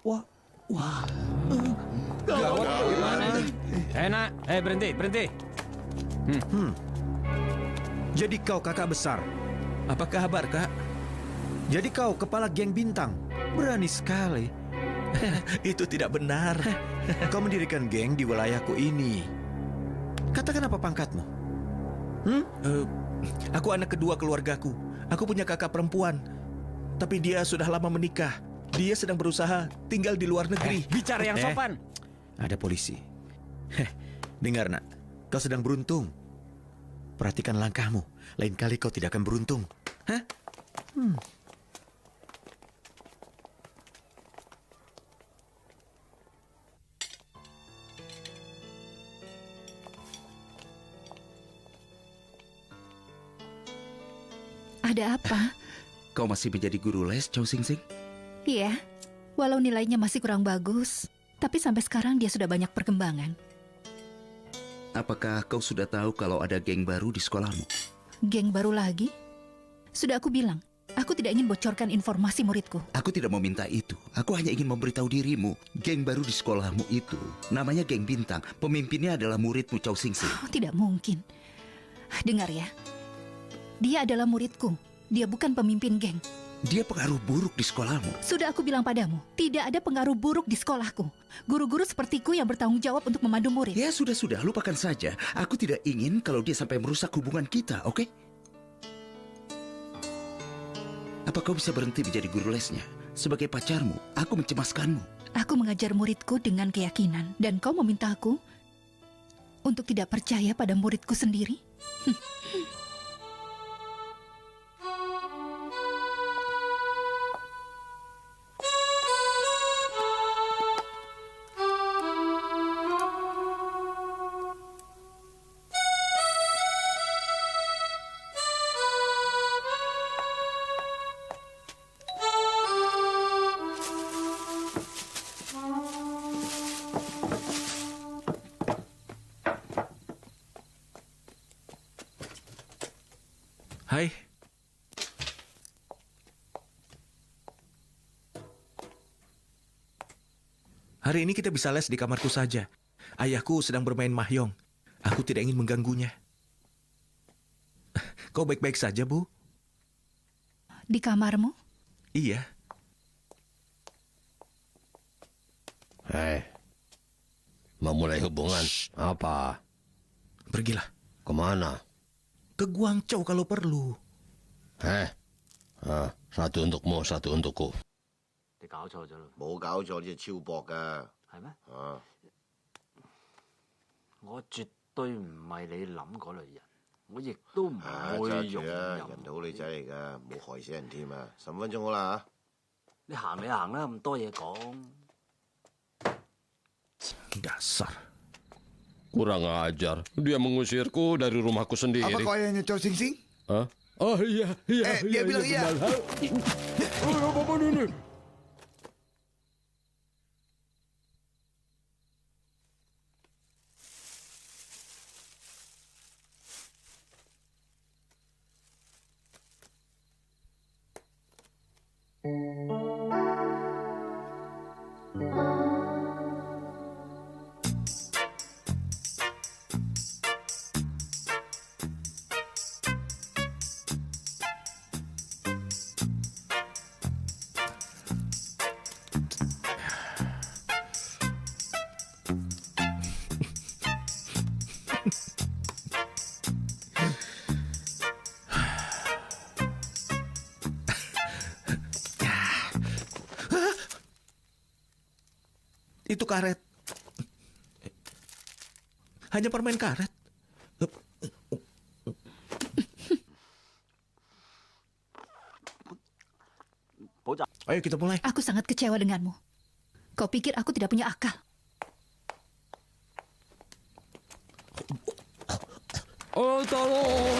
Wah. Gawat bagaimana? Berhenti. Jadi kau kakak besar. Apa kabar, Kak? Jadi kau kepala geng bintang? Berani sekali. Itu tidak benar. Kau mendirikan geng di wilayahku ini. Katakan apa pangkatmu? Aku anak kedua keluargaku. Aku punya kakak perempuan. Tapi dia sudah lama menikah. Dia sedang berusaha tinggal di luar negeri. Bicara yang sopan. Ada polisi. Dengar, nak. Kau sedang beruntung. Perhatikan langkahmu. Lain kali kau tidak akan beruntung. Hah? Ada apa? Kau masih menjadi guru les, Chow Sing Sing? Iya, walau nilainya masih kurang bagus, tapi sampai sekarang dia sudah banyak perkembangan. Apakah kau sudah tahu kalau ada geng baru di sekolahmu? Geng baru lagi? Sudah aku bilang, aku tidak ingin bocorkan informasi muridku. Aku tidak meminta itu. Aku hanya ingin memberitahu dirimu. Geng baru di sekolahmu itu namanya geng bintang. Pemimpinnya adalah muridmu, Chow Sing Sing. Oh, tidak mungkin. Dengar ya, dia adalah muridku. Dia bukan pemimpin geng. Dia pengaruh buruk di sekolahmu. Sudah aku bilang padamu, tidak ada pengaruh buruk di sekolahku. Guru-guru sepertiku yang bertanggung jawab untuk memandu murid. Ya sudah, lupakan saja. Aku tidak ingin kalau dia sampai merusak hubungan kita, oke? Apa kau bisa berhenti menjadi guru lesnya? Sebagai pacarmu, aku mencemaskanmu. Aku mengajar muridku dengan keyakinan. Dan kau meminta aku untuk tidak percaya pada muridku sendiri? Hai. Hari ini kita bisa les di kamarku saja. Ayahku sedang bermain mahjong. Aku tidak ingin mengganggunya. Kau baik-baik saja, Bu? Di kamarmu? Iya. Hei, memulai hubungan. Apa? Pergilah. Kemana? Ke Guangzhou kalau perlu. Satu untukmu, satu untukku. 你搞錯咗咯。冇搞錯，呢隻超薄噶。係咩？啊，我絕對唔係你諗嗰類人，我亦都唔會容揸住啦，忍。人哋好女仔嚟噶，冇害死人添啊！10分鐘好啦你行你行啦，咁多嘢講。 Dasar. Kurang ajar. Dia mengusirku dari rumahku sendiri. Apa kau ayahnya Chow Sing Sing? Hah? Oh iya. Dia bilang iya. Apa ini? Itu karet. Hanya permen karet. Ayo kita mulai. Aku sangat kecewa denganmu. Kau pikir aku tidak punya akal? Oh, tolong.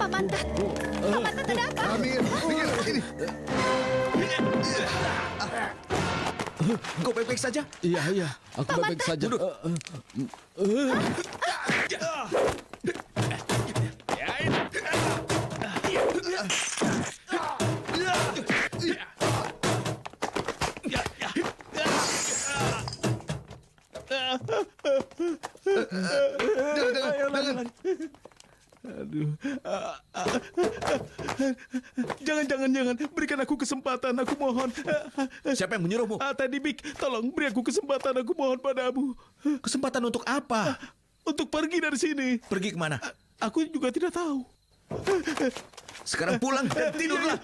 Pak Mantat. Pak Mantat ada apa? Amir, sini. Kau baik-baik saja? Iya. Aku baik-baik saja. Jangan. Aduh. Jangan. Berikan aku kesempatan, aku mohon. Siapa yang menyuruhmu? Tadi Bik, tolong beri aku kesempatan, aku mohon padamu. Kesempatan untuk apa? Untuk pergi dari sini. Pergi kemana? Aku juga tidak tahu. Sekarang pulang dan tidurlah.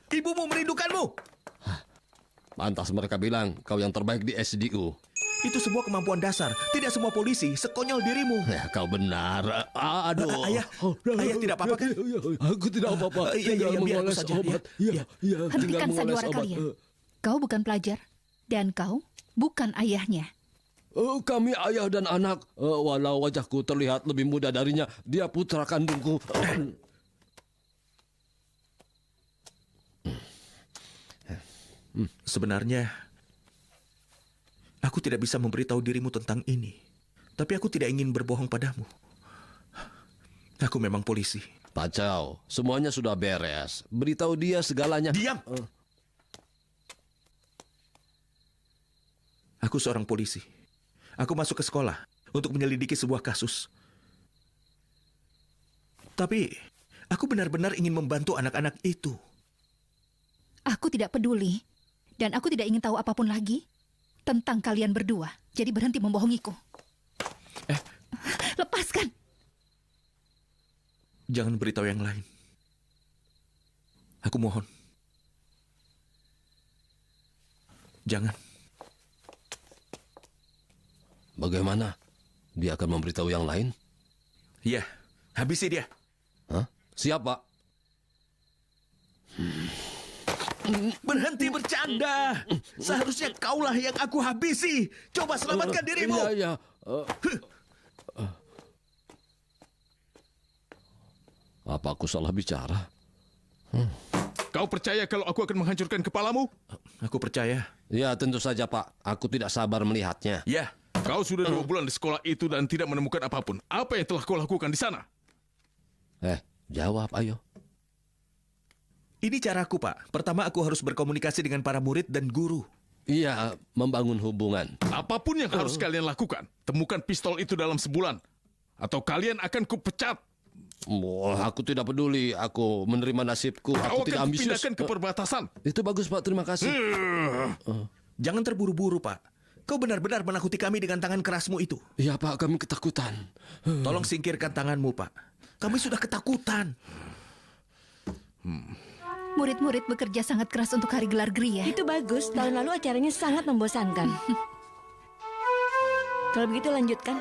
Ibumu merindukanmu. Pantas mereka bilang kau yang terbaik di SDU. Itu sebuah kemampuan dasar. Tidak semua polisi sekonyol dirimu. Ya, kau benar. Aduh. Ayah tidak apa-apa kan? Aku tidak apa-apa. Iya, biar aku saja. Obat. Hentikan sandiwara kalian. Kau bukan pelajar. Dan kau bukan ayahnya. Kami ayah dan anak. Walau wajahku terlihat lebih muda darinya, dia putra kandungku. Sebenarnya, aku tidak bisa memberitahu dirimu tentang ini. Tapi aku tidak ingin berbohong padamu. Aku memang polisi. Pak Chow, semuanya sudah beres. Beritahu dia segalanya. Diam! Aku seorang polisi. Aku masuk ke sekolah untuk menyelidiki sebuah kasus. Tapi, aku benar-benar ingin membantu anak-anak itu. Aku tidak peduli. Dan aku tidak ingin tahu apapun lagi tentang kalian berdua. Jadi berhenti membohongiku. Lepaskan. Jangan beritahu yang lain. Aku mohon. Jangan. Bagaimana? Dia akan memberitahu yang lain? Iya, habisi dia. Hah? Siapa? Berhenti bercanda. Seharusnya kaulah yang aku habisi. Coba selamatkan dirimu. Iya. Apa aku salah bicara? Kau percaya kalau aku akan menghancurkan kepalamu? Aku percaya. Ya, tentu saja, Pak. Aku tidak sabar melihatnya. Ya. Kau sudah 2 bulan di sekolah itu dan tidak menemukan apapun. Apa yang telah kau lakukan di sana? Jawab, ayo. Ini caraku, Pak. Pertama, aku harus berkomunikasi dengan para murid dan guru. Iya, membangun hubungan. Apapun yang harus kalian lakukan, temukan pistol itu dalam sebulan. Atau kalian akan kupecat. Aku tidak peduli. Aku menerima nasibku. Aku tidak ambisius. Kau akan kupindahkan ke perbatasan. Itu bagus, Pak. Terima kasih. Jangan terburu-buru, Pak. Kau benar-benar menakuti kami dengan tangan kerasmu itu. Iya, Pak. Kami ketakutan. Tolong singkirkan tanganmu, Pak. Kami sudah ketakutan. Murid-murid bekerja sangat keras untuk hari gelar GRI ya. Itu bagus. Tahun lalu acaranya sangat membosankan. Kalau begitu lanjutkan.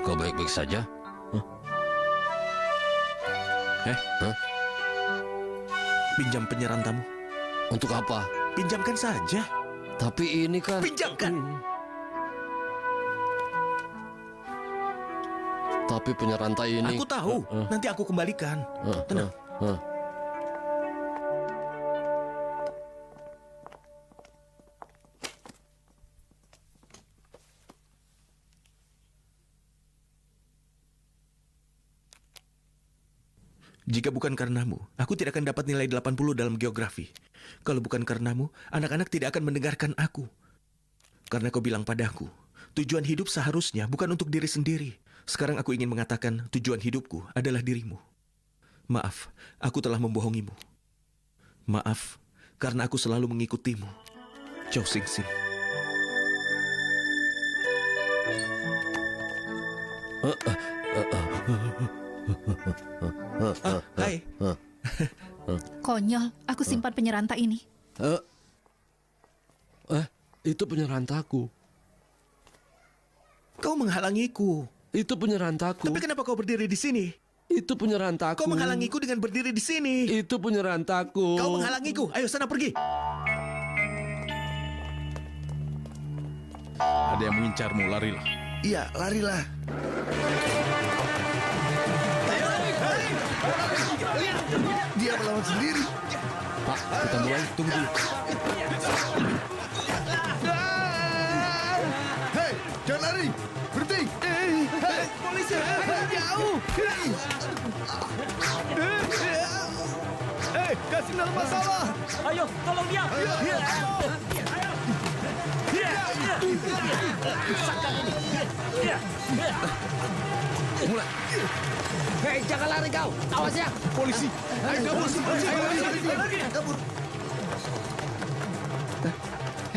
Kau baik-baik saja? Pinjam penyerantamu. Untuk apa? Pinjamkan saja. Tapi ini kan... Pinjamkan! Tapi penyerantai ini... Aku tahu. Nanti aku kembalikan. Tenang. Jika bukan karenamu, aku tidak akan dapat nilai 80 dalam geografi. Kalau bukan karenamu, anak-anak tidak akan mendengarkan aku. Karena kau bilang padaku, tujuan hidup seharusnya bukan untuk diri sendiri. Sekarang aku ingin mengatakan tujuan hidupku adalah dirimu. Maaf, aku telah membohongimu. Maaf, karena aku selalu mengikutimu. Chow Sing Sing. Hai. Konyol, aku simpan penyerantai ini. Itu penyerantaku. Kau menghalangiku. Itu penyerantaku. Tapi kenapa kau berdiri di sini? Itu penyerantaku. Kau menghalangiku dengan berdiri di sini. Itu penyerantaku. Kau menghalangiku. Ayo sana pergi. Ada yang mengincarmu, larilah. Iya, larilah. Dia melawan sendiri. Pak, kita mulai. Tunggu dulu. Hei, jangan lari. Berhenti. Hei, polisi. Jauh. Hei, kasih dalam masalah. Ayo, tolong dia. Mulai. Hei, jangan lari kau. Awas ya. Polisi. Ayo kabur. Kabur.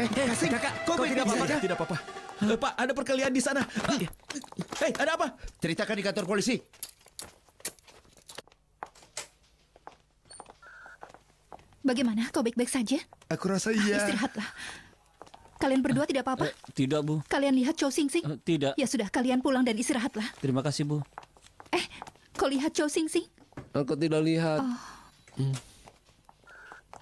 Kasih, kakak. Kau tidak apa-apa kan? Tidak apa-apa. Pak, ada perkelahian di sana. Hei, ada apa? Ceritakan di kantor polisi. Bagaimana? Kau baik-baik saja? Aku rasa iya. Istirahatlah. Kalian berdua tidak apa-apa? Tidak, Bu. Kalian lihat Chow Sing Sing? Tidak. Ya sudah, kalian pulang dan istirahatlah. Terima kasih, Bu. Kau lihat Chow Sing Sing? Aku tidak lihat.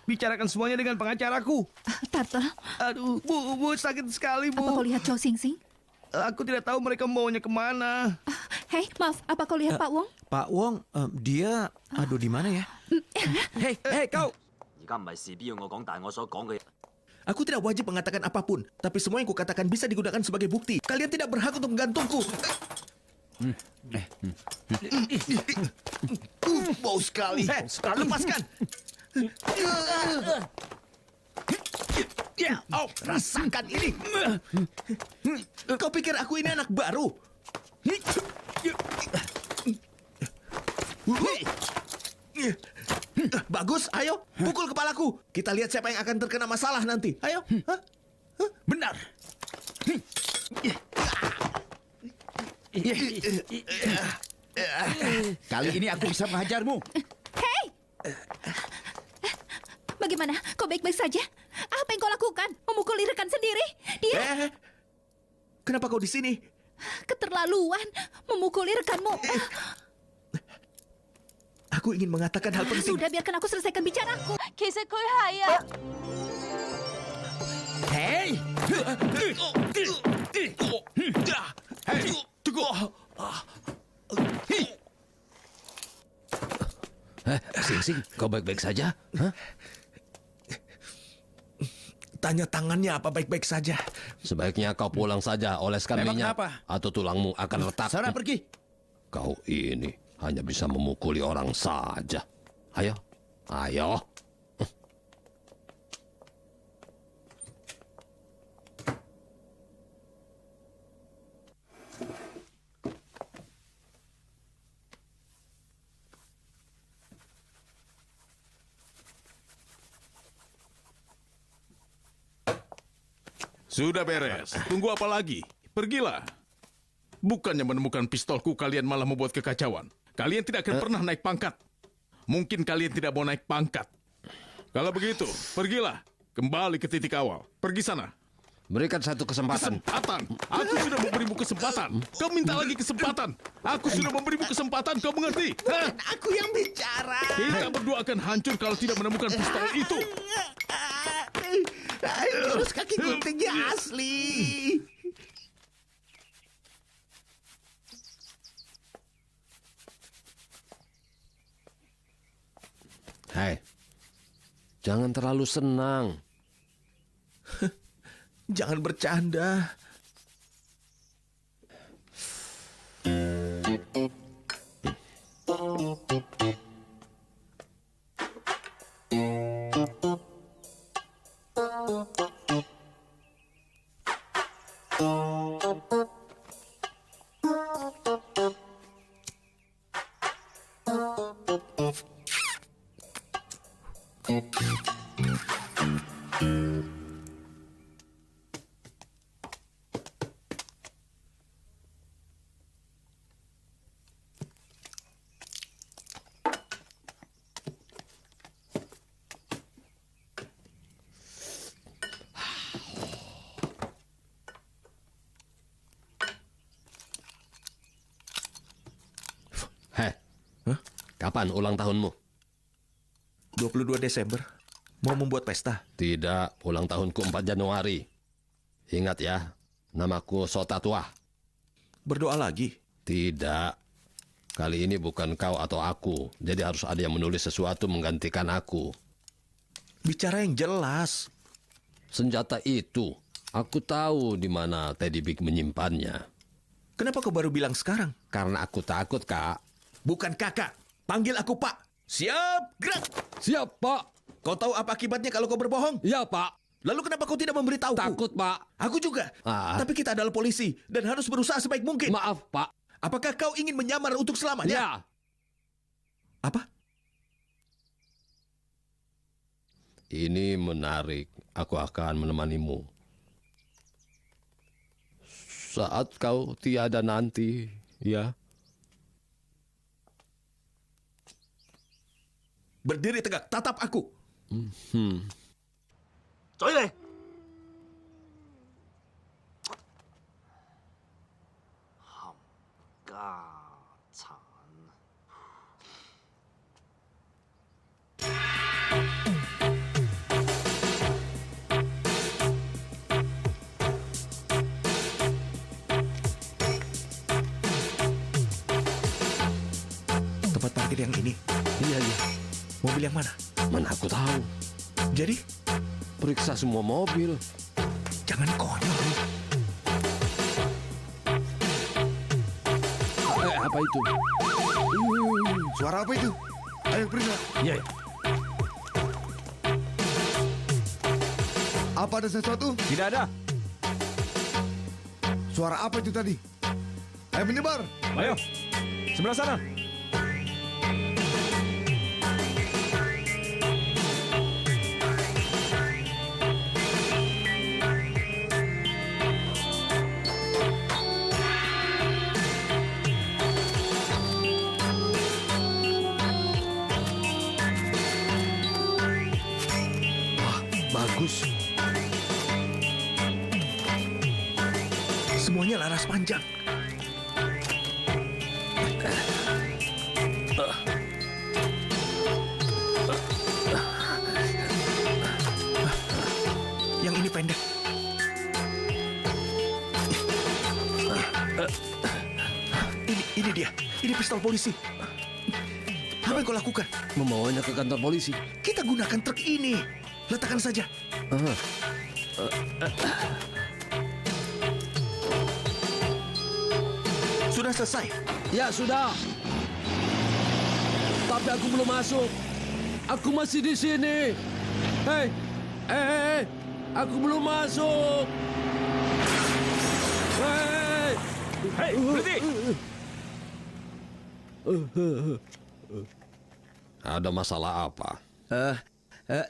Bicarakan semuanya dengan pengacaraku. Turtle. Aduh, Bu, sakit sekali, Bu. Apa kau lihat Chow Sing Sing? Aku tidak tahu mereka maunya kemana. Hei, maaf, apa kau lihat Pak Wong? Pak Wong, dia... Aduh, di mana ya? Hei, kau! Aku tidak wajib mengatakan apapun, tapi semua yang kukatakan bisa digunakan sebagai bukti. Kalian tidak berhak untuk menggantungku. Bau sekali. Lepaskan. Rasakan ini. Kau pikir aku ini anak baru? Bagus, ayo pukul kepalaku. Kita lihat siapa yang akan terkena masalah nanti. Ayo. Benar. Kali ini aku bisa menghajarmu. Hei! Bagaimana? Kau baik-baik saja? Apa yang kau lakukan? Memukuli rekan sendiri? Dia... Kenapa kau di sini? Keterlaluan. Memukuli rekanmu. Aku ingin mengatakan hal penting. Sudah, biarkan aku selesaikan bicaraku. Kisah kau haya. Hei! Hei, tunggu. Sing Sing, kau baik-baik saja? Hah? Tanya tangannya apa baik-baik saja. Sebaiknya kau pulang saja, oleskan Memang minyak. kenapa? Atau tulangmu akan retak. Sana pergi. Kau ini hanya bisa memukuli orang saja. Ayo, ayo. Sudah beres. Tunggu apa lagi? Pergilah. Bukannya menemukan pistolku, kalian malah membuat kekacauan. Kalian tidak akan pernah naik pangkat. Mungkin kalian tidak mau naik pangkat. Kalau begitu, pergilah. Kembali ke titik awal. Pergi sana. Berikan satu kesempatan. Kesempatan? Aku sudah memberimu kesempatan. Kau minta lagi kesempatan. Aku sudah memberimu kesempatan, kau mengerti? Bukan aku yang bicara. Kita berdua akan hancur kalau tidak menemukan pistol itu. Terus kaki guntingnya asli. Hei, jangan terlalu senang. Jangan bercanda. Kapan ulang tahunmu? 22 Desember. Mau membuat pesta? Tidak, ulang tahunku 4 Januari. Ingat ya, Namaku Sota Tua. Berdoa lagi? Tidak. Kali ini bukan kau atau aku. Jadi harus ada yang menulis sesuatu menggantikan aku. Bicara yang jelas. Senjata itu, aku tahu di mana Teddy Big menyimpannya. Kenapa kau baru bilang sekarang? Karena aku takut, Kak. Bukan kakak. Panggil aku Pak. Siap, gerak. Siap, Pak. Kau tahu apa akibatnya kalau kau berbohong? Ya, Pak. Lalu kenapa kau tidak memberitahuku? Takut, Pak. Aku juga. Tapi kita adalah polisi dan harus berusaha sebaik mungkin. Maaf, Pak. Apakah kau ingin menyamar untuk selamanya? Ya. Apa? Ini menarik. Aku akan menemanimu. Saat kau tiada nanti, ya. Berdiri tegak, tatap aku. 嘴嚟！冚家產！ Tempat parkir yang ini? Iya. Mobil yang mana? Mana aku tahu. Jadi? Periksa semua mobil. Jangan konyol. Apa itu? Suara apa itu? Ayo periksa. Iya. Apa ada sesuatu? Tidak ada. Suara apa itu tadi? Ayo menyebar. Ayo, sebelah sana. Bagus. Semuanya laras panjang. Yang ini pendek. Ini dia. Ini pistol polisi. Apa yang kau lakukan? Membawanya ke kantor polisi. Kita gunakan truk ini. Letakkan saja. Sudah selesai? Ya, sudah. Tapi aku belum masuk. Aku masih di sini. Hei. Aku belum masuk. Hei. Hei, berhenti. Ada masalah apa?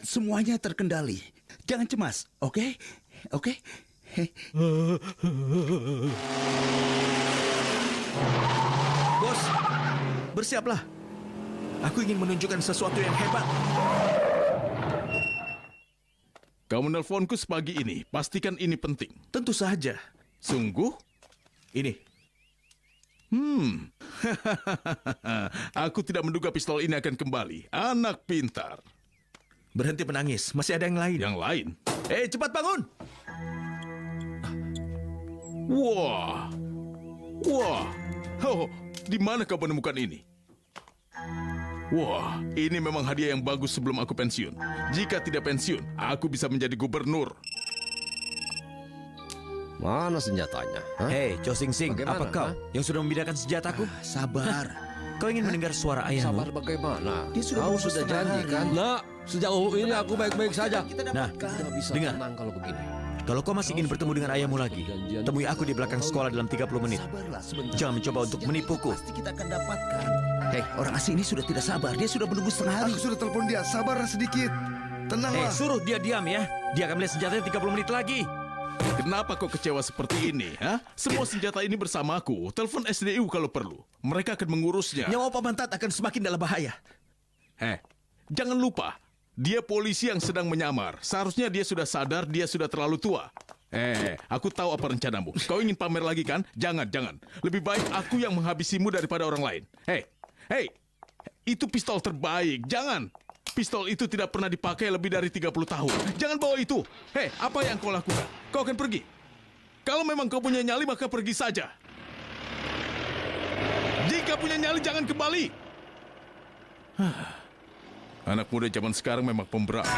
Semuanya terkendali. Jangan cemas, oke? Oke? Bos, bersiaplah. Aku ingin menunjukkan sesuatu yang hebat. Kau menelponku sepagi ini. Pastikan ini penting. Tentu saja. Sungguh? Ini. Aku tidak menduga pistol ini akan kembali. Anak pintar. Berhenti menangis. Masih ada yang lain. Yang lain? Cepat bangun! Wah. Di mana kau menemukan ini? Wah, ini memang hadiah yang bagus sebelum aku pensiun. Jika tidak pensiun, aku bisa menjadi gubernur. Mana senjatanya? Hei, Cho Sing Sing, Bagaimana, apa kau yang sudah membedakan senjataku? Sabar. Kau ingin mendengar suara ayahmu? Sabar bagaimana? Dia sudah Kau bagus sudah setengah janji hari. kan? Nah, sejauh ini aku baik-baik saja. Nah, Tidak bisa dengar. tenang kalau begini. Kalau kau masih ingin bertemu dengan ayahmu lagi, temui aku di belakang sekolah dalam 30 menit. Sabarlah sebentar. Jangan mencoba untuk menipuku. Pasti kita akan dapatkan. Hei, orang asing ini sudah tidak sabar. Dia sudah menunggu setengah hari. Aku sudah telepon dia. Sabarlah sedikit. Tenanglah. Suruh dia diam ya. Dia akan melihat senjatanya 30 menit lagi. Kenapa kau kecewa seperti ini? Semua senjata ini bersamaku. Telepon SDU kalau perlu. Mereka akan mengurusnya. Nyawa Paman Tat akan semakin dalam bahaya. Jangan lupa. Dia polisi yang sedang menyamar. Seharusnya dia sudah sadar dia sudah terlalu tua. Aku tahu apa rencanamu. Kau ingin pamer lagi kan? Jangan. Lebih baik aku yang menghabisimu daripada orang lain. Hei, itu pistol terbaik. Jangan. Pistol itu tidak pernah dipakai lebih dari 30 tahun. Jangan bawa itu. Apa yang kau lakukan? Kau akan pergi. Kalau memang kau punya nyali, maka pergi saja. Jika punya nyali, jangan kembali. Anak muda zaman sekarang memang pemberani.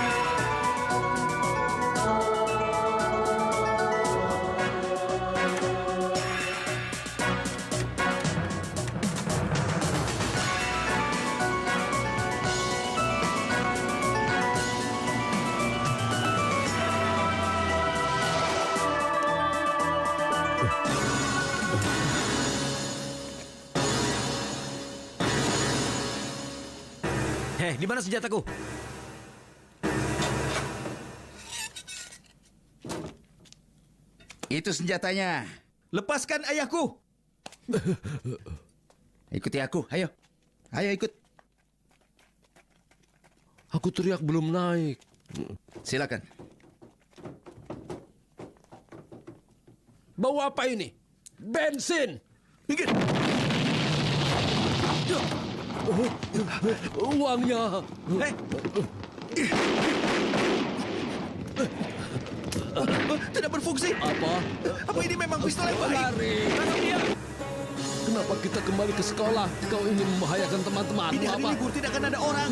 Di mana senjataku? Itu senjatanya. Lepaskan ayahku. Ikuti aku, ayo. Ayo ikut. Aku teriak belum naik. Silakan. Bau apa ini? Bensin. Minggir. Uangnya. Tidak berfungsi. Apa ini memang pistol yang baik? Tangkap dia. Kenapa kita kembali ke sekolah? Kau ingin membahayakan teman-teman. Ini hari libur, tidak akan ada orang.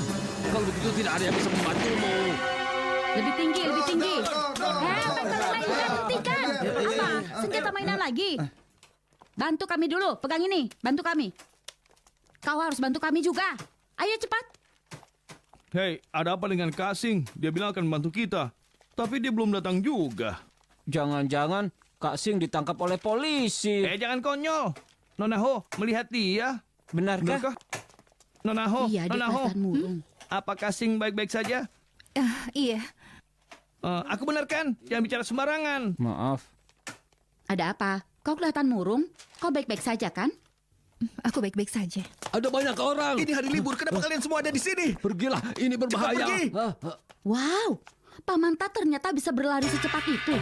Kalau begitu tidak ada yang bisa membantumu. Lebih tinggi, lebih tinggi. Apa yang kalian mainkan? Hentikan. Apa? Senjata mainan lagi? Bantu kami dulu, pegang ini. Bantu kami. Kau harus bantu kami juga. Ayo cepat. Hei, ada apa dengan Kasing? Dia bilang akan membantu kita. Tapi dia belum datang juga. Jangan-jangan Kak Sing ditangkap oleh polisi. Jangan konyol. Nona Ho, melihat dia. Benarkah? Nona Ho, Iya, dia Nona Ho. kelihatan murung. Apa Kasing baik-baik saja? Iya. Aku benar kan? Jangan bicara sembarangan. Maaf. Ada apa? Kau kelihatan murung. Kau baik-baik saja kan? Aku baik-baik saja. Ada banyak orang. Ini hari libur, kenapa kalian semua ada di sini? Pergilah, ini berbahaya. Cepat pergi. Wow, Paman Tak ternyata bisa berlari secepat itu.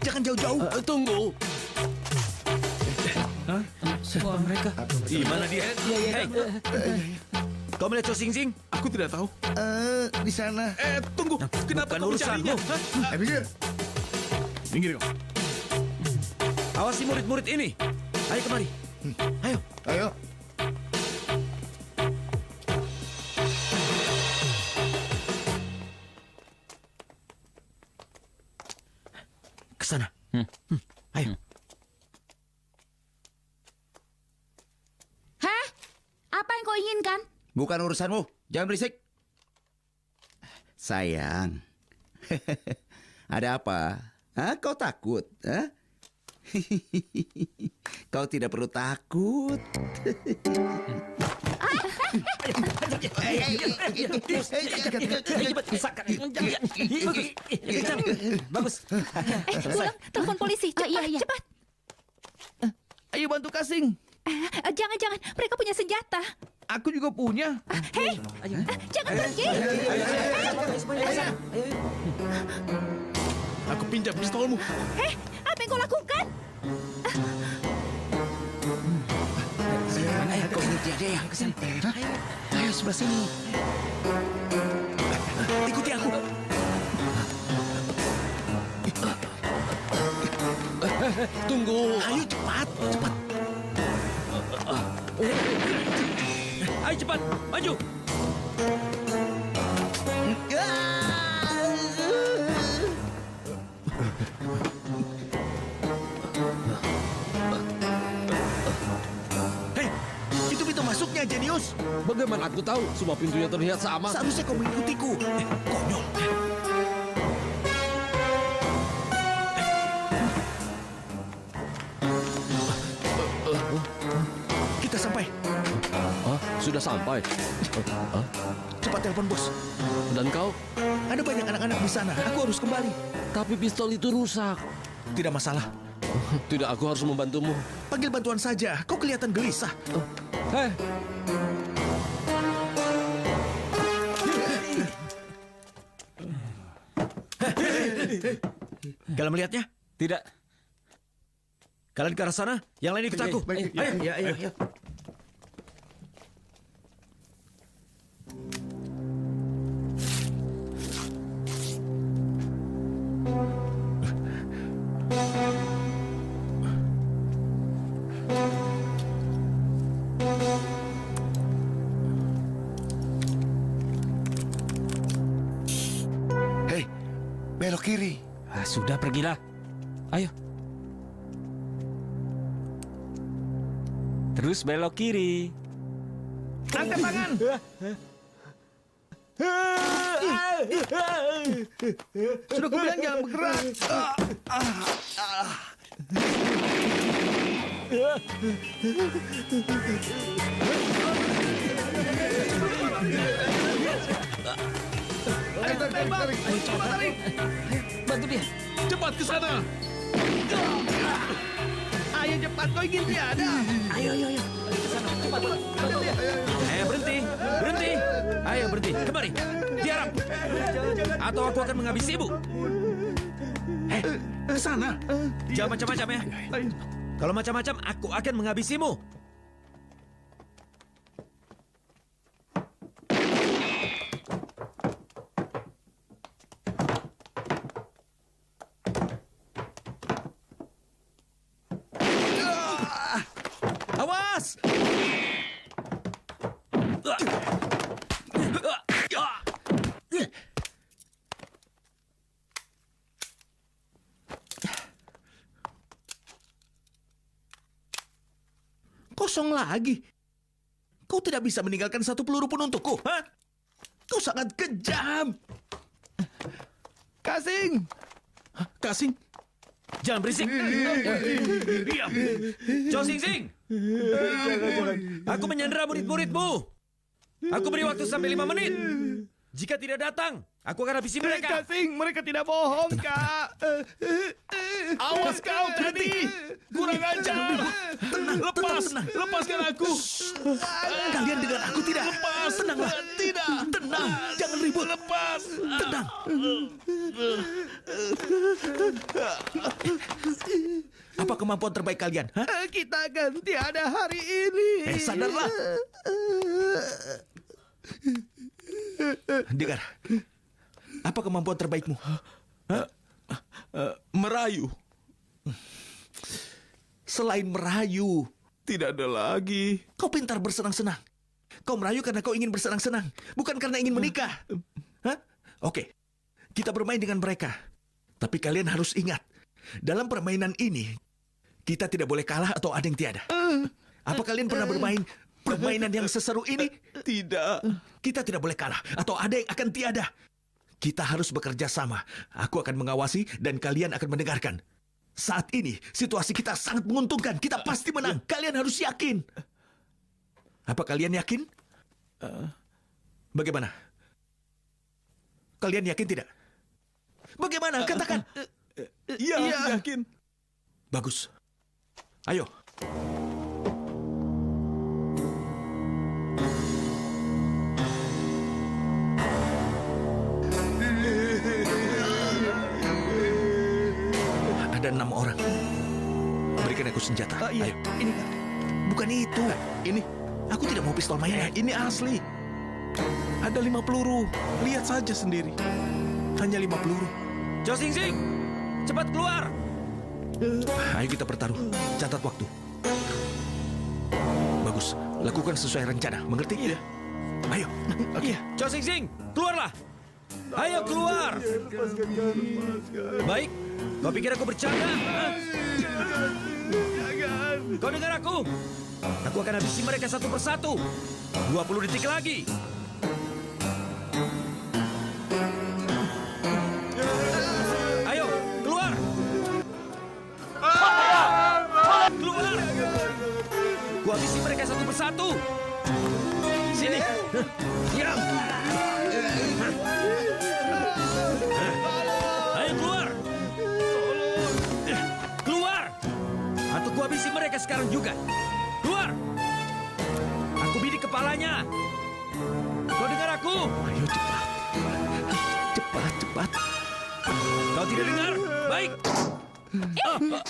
Jangan jauh-jauh. Tunggu. Siapa mereka? Di mana dia? Hei, kau melihat Cho Sing Sing? Aku tidak tahu. Di sana. Tunggu. Bukan Kenapa kau urusanmu. mencarinya? Minggir. Minggir kau. Awasi murid-murid ini. Ayo kemari. Ayo. Ayo. Ke sana. Ayo. Hah? Apa yang kau inginkan? Bukan urusanmu. Jangan berisik. Sayang. Ada apa? Hah? Kau takut? Hah? Kau tidak perlu takut. Bagus. Pulang, telepon polisi. Cepat, Iya. cepat. Ayo bantu Kasing. Jangan-jangan, mereka punya senjata. Aku juga punya. Hei, jangan pergi. Aku pinjam pistolmu. Hei, apa yang kau lakukan? Ayo, kau ini tiada yang kesana. Ayo sebelah sini. Ikuti aku. Tunggu. Ayo cepat, cepat. Ayo cepat, maju. Hei, itu pintu masuknya, Jenius. Bagaimana aku tahu? Semua pintunya terlihat sama. Seharusnya kau mengikutiku. Konyol. Kita sampai. Sudah sampai. Cepat telepon bos. Dan kau? Ada banyak anak-anak di sana. Aku harus kembali. Tapi pistol itu rusak. Tidak masalah. Tidak, aku harus membantumu. Panggil bantuan saja. Kau kelihatan gelisah. Hei. Kalian melihatnya? Tidak. Kalian ke arah sana, yang lain ikut aku. Ayo. Belok kiri. Sudah, pergilah. Ayo. Terus belok kiri. Angkat tangan. Sudah kubilang jangan bergerak. Ayo tarik. Coba tarik. Bantu dia. Cepat ke sana. Ayo cepat, kau ingin tiada. Ayo. Ke sana, cepat. Berhenti. Ayo berhenti, kembali. Diam. Atau aku akan menghabisimu. Ke sana. Jangan macam-macam ya. Kalau macam-macam, aku akan menghabisimu. Awas! Kosong lagi. Kau tidak bisa meninggalkan satu peluru pun untukku, ha? Kau sangat kejam. Kasing. Kasing? Jangan berisik. Diam. Chow Sing Sing. Aku menyandera murid-muridmu. Aku beri waktu sampai 5 menit. Jika tidak datang, aku akan habisi mereka. Kasing, mereka tidak bohong, Kak. Awas kau, berhenti. Kurang ajar. Lepaskan aku. Kalian dengar aku tidak? Lepas. Tenanglah. Tidak. Tenang, jangan ribut. Lepas. Tenang. Apa kemampuan terbaik kalian? Ha? Kita akan tiada hari ini. Sadarlah. Dengar. Apa kemampuan terbaikmu? Merayu. Selain merayu, tidak ada lagi. Kau pintar bersenang-senang. Kau merayu karena kau ingin bersenang-senang, bukan karena ingin menikah. Hah? Oke, kita bermain dengan mereka. Tapi kalian harus ingat, dalam permainan ini, kita tidak boleh kalah atau ada yang tiada. Apa kalian pernah bermain permainan yang seseru ini? Tidak. Kita tidak boleh kalah atau ada yang akan tiada. Kita harus bekerja sama. Aku akan mengawasi dan kalian akan mendengarkan. Saat ini, situasi kita sangat menguntungkan. Kita pasti menang. Kalian harus yakin. Apa kalian yakin? Bagaimana? Kalian yakin tidak? Bagaimana? Katakan. Iya, yakin. Bagus. Ayo. Ada 6 orang. Berikan aku senjata. Iya. Ayo. Ini. Bukan itu. Ini. Aku tidak mau pistol mainan. Ini asli. Ada 5 peluru. Lihat saja sendiri. Hanya 5 peluru. Chow Sing Sing, cepat keluar. Ayo kita bertaruh. Catat waktu. Bagus. Lakukan sesuai rencana. Mengerti? Iya. Ayo. Oke. Chow Sing Sing, keluarlah. Ayo keluar. Baik. Kau pikir aku bercanda? Kau dengar aku? Aku akan habisi mereka satu persatu. 20 detik lagi. Ayo, keluar. Keluar. Ku habisi mereka satu persatu. Sini. Diam. Ayo keluar. Keluar. Atau ku habisi mereka sekarang juga. Keluar. Aku bidik kepalanya. Kau dengar aku? Ayo cepat. Cepat, cepat. Kau tidak dengar? Baik. Cepat,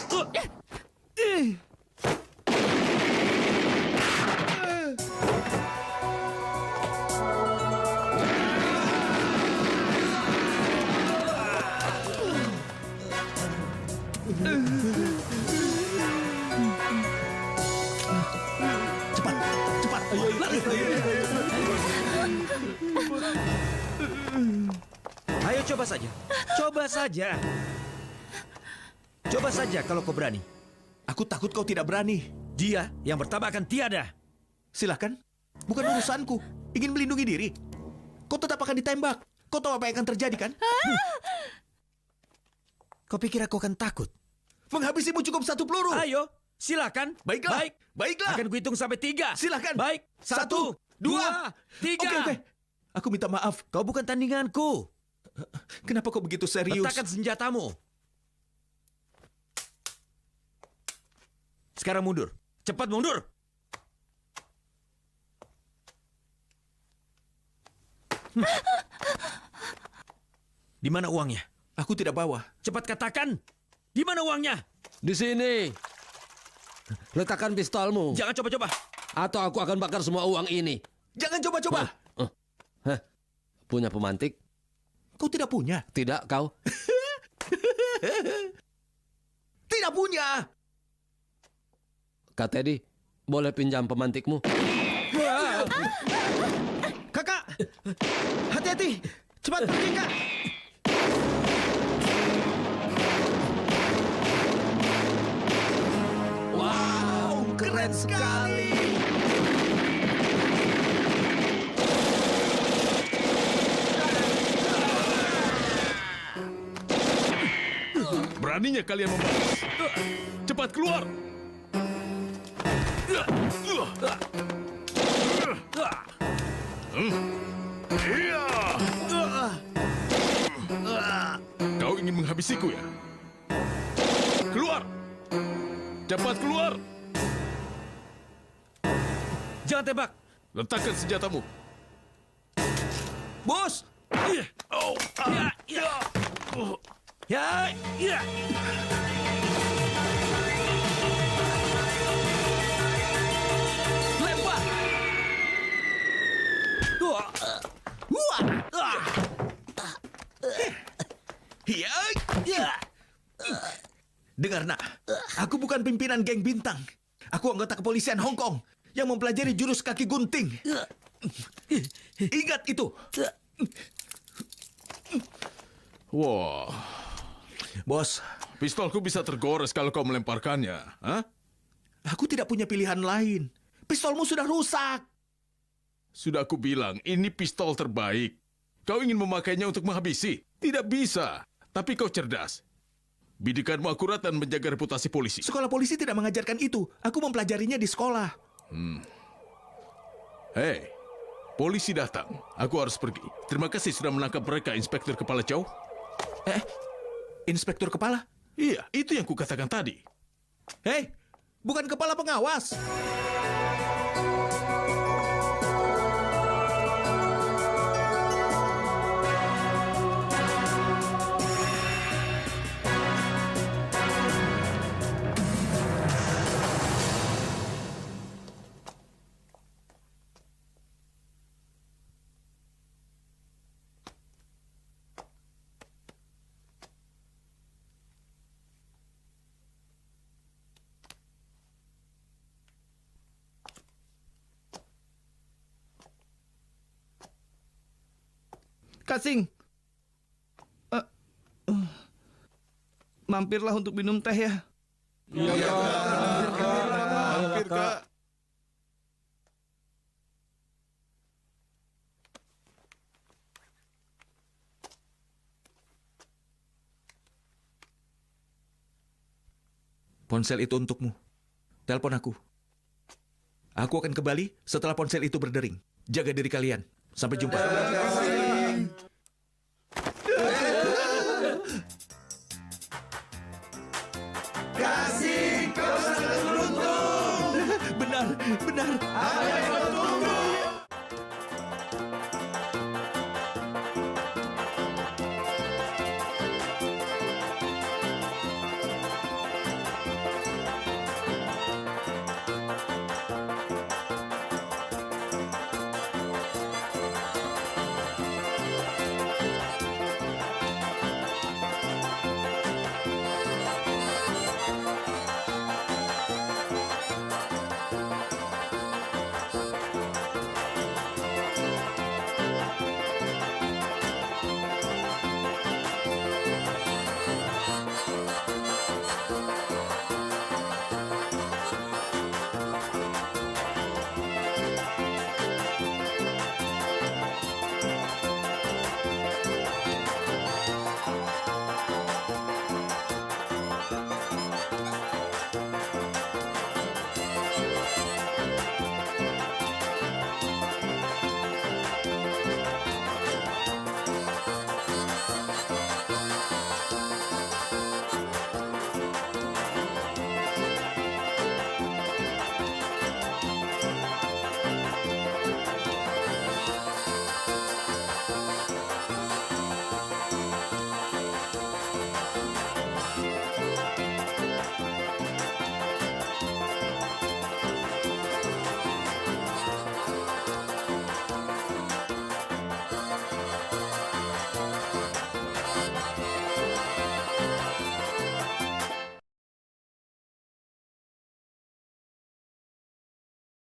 cepat. Lari. Ayo coba saja. Coba saja. Coba saja kalau kau berani. Aku takut kau tidak berani. Dia yang pertama akan tiada. Silahkan. Bukan urusanku. Ingin melindungi diri. Kau tetap akan ditembak. Kau tahu apa yang akan terjadi, kan? Kau pikir aku akan takut? Menghabisimu cukup 1 peluru. Ayo, silakan. Baiklah. Baiklah. Akan kuhitung sampai 3. Silakan. Baik. 1, 2, 3. Oke. Aku minta maaf. Kau bukan tandinganku. Kenapa kau begitu serius? Letakkan senjatamu. Sekarang mundur. Cepat mundur. Di mana uangnya? Aku tidak bawa. Cepat katakan. Di mana uangnya? Di sini. Letakkan pistolmu. Jangan coba-coba. Atau aku akan bakar semua uang ini. Jangan coba-coba. Hah? Punya pemantik? Kau tidak punya? Tidak, kau? Tidak punya. Kak Teddy, boleh pinjam pemantikmu? Kakak, hati-hati. Cepat pergi, Kak. Wow, keren sekali. Beraninya kalian membalas. Cepat keluar. Kau ingin menghabisiku ya? Keluar! Cepat keluar! Jangan tembak. Letakkan senjatamu. Bos! Ya. Lempar! Dengar, nak. Aku bukan pimpinan geng Bintang. Aku anggota kepolisian Hong Kong yang mempelajari jurus kaki gunting. Ingat itu. Wah. Bos, pistolku bisa tergores kalau kau melemparkannya. Hah? Aku tidak punya pilihan lain. Pistolmu sudah rusak. Sudah aku bilang, ini pistol terbaik. Kau ingin memakainya untuk menghabisi? Tidak bisa. Tapi kau cerdas. Bidikanmu akurat dan menjaga reputasi polisi. Sekolah polisi tidak mengajarkan itu. Aku mempelajarinya di sekolah. Hei, polisi datang. Aku harus pergi. Terima kasih sudah menangkap mereka, Inspektur Kepala Chow. Inspektur Kepala? Iya, itu yang kukatakan tadi. Hei, bukan kepala pengawas. Kasing. Mampirlah untuk minum teh ya. Iya, Mampir, Kak. Ponsel itu untukmu. Telepon aku. Aku akan kembali setelah ponsel itu berdering. Jaga diri kalian. Sampai jumpa. Kasih, kau sangat beruntung. Benar. Apa yang kau tunggu?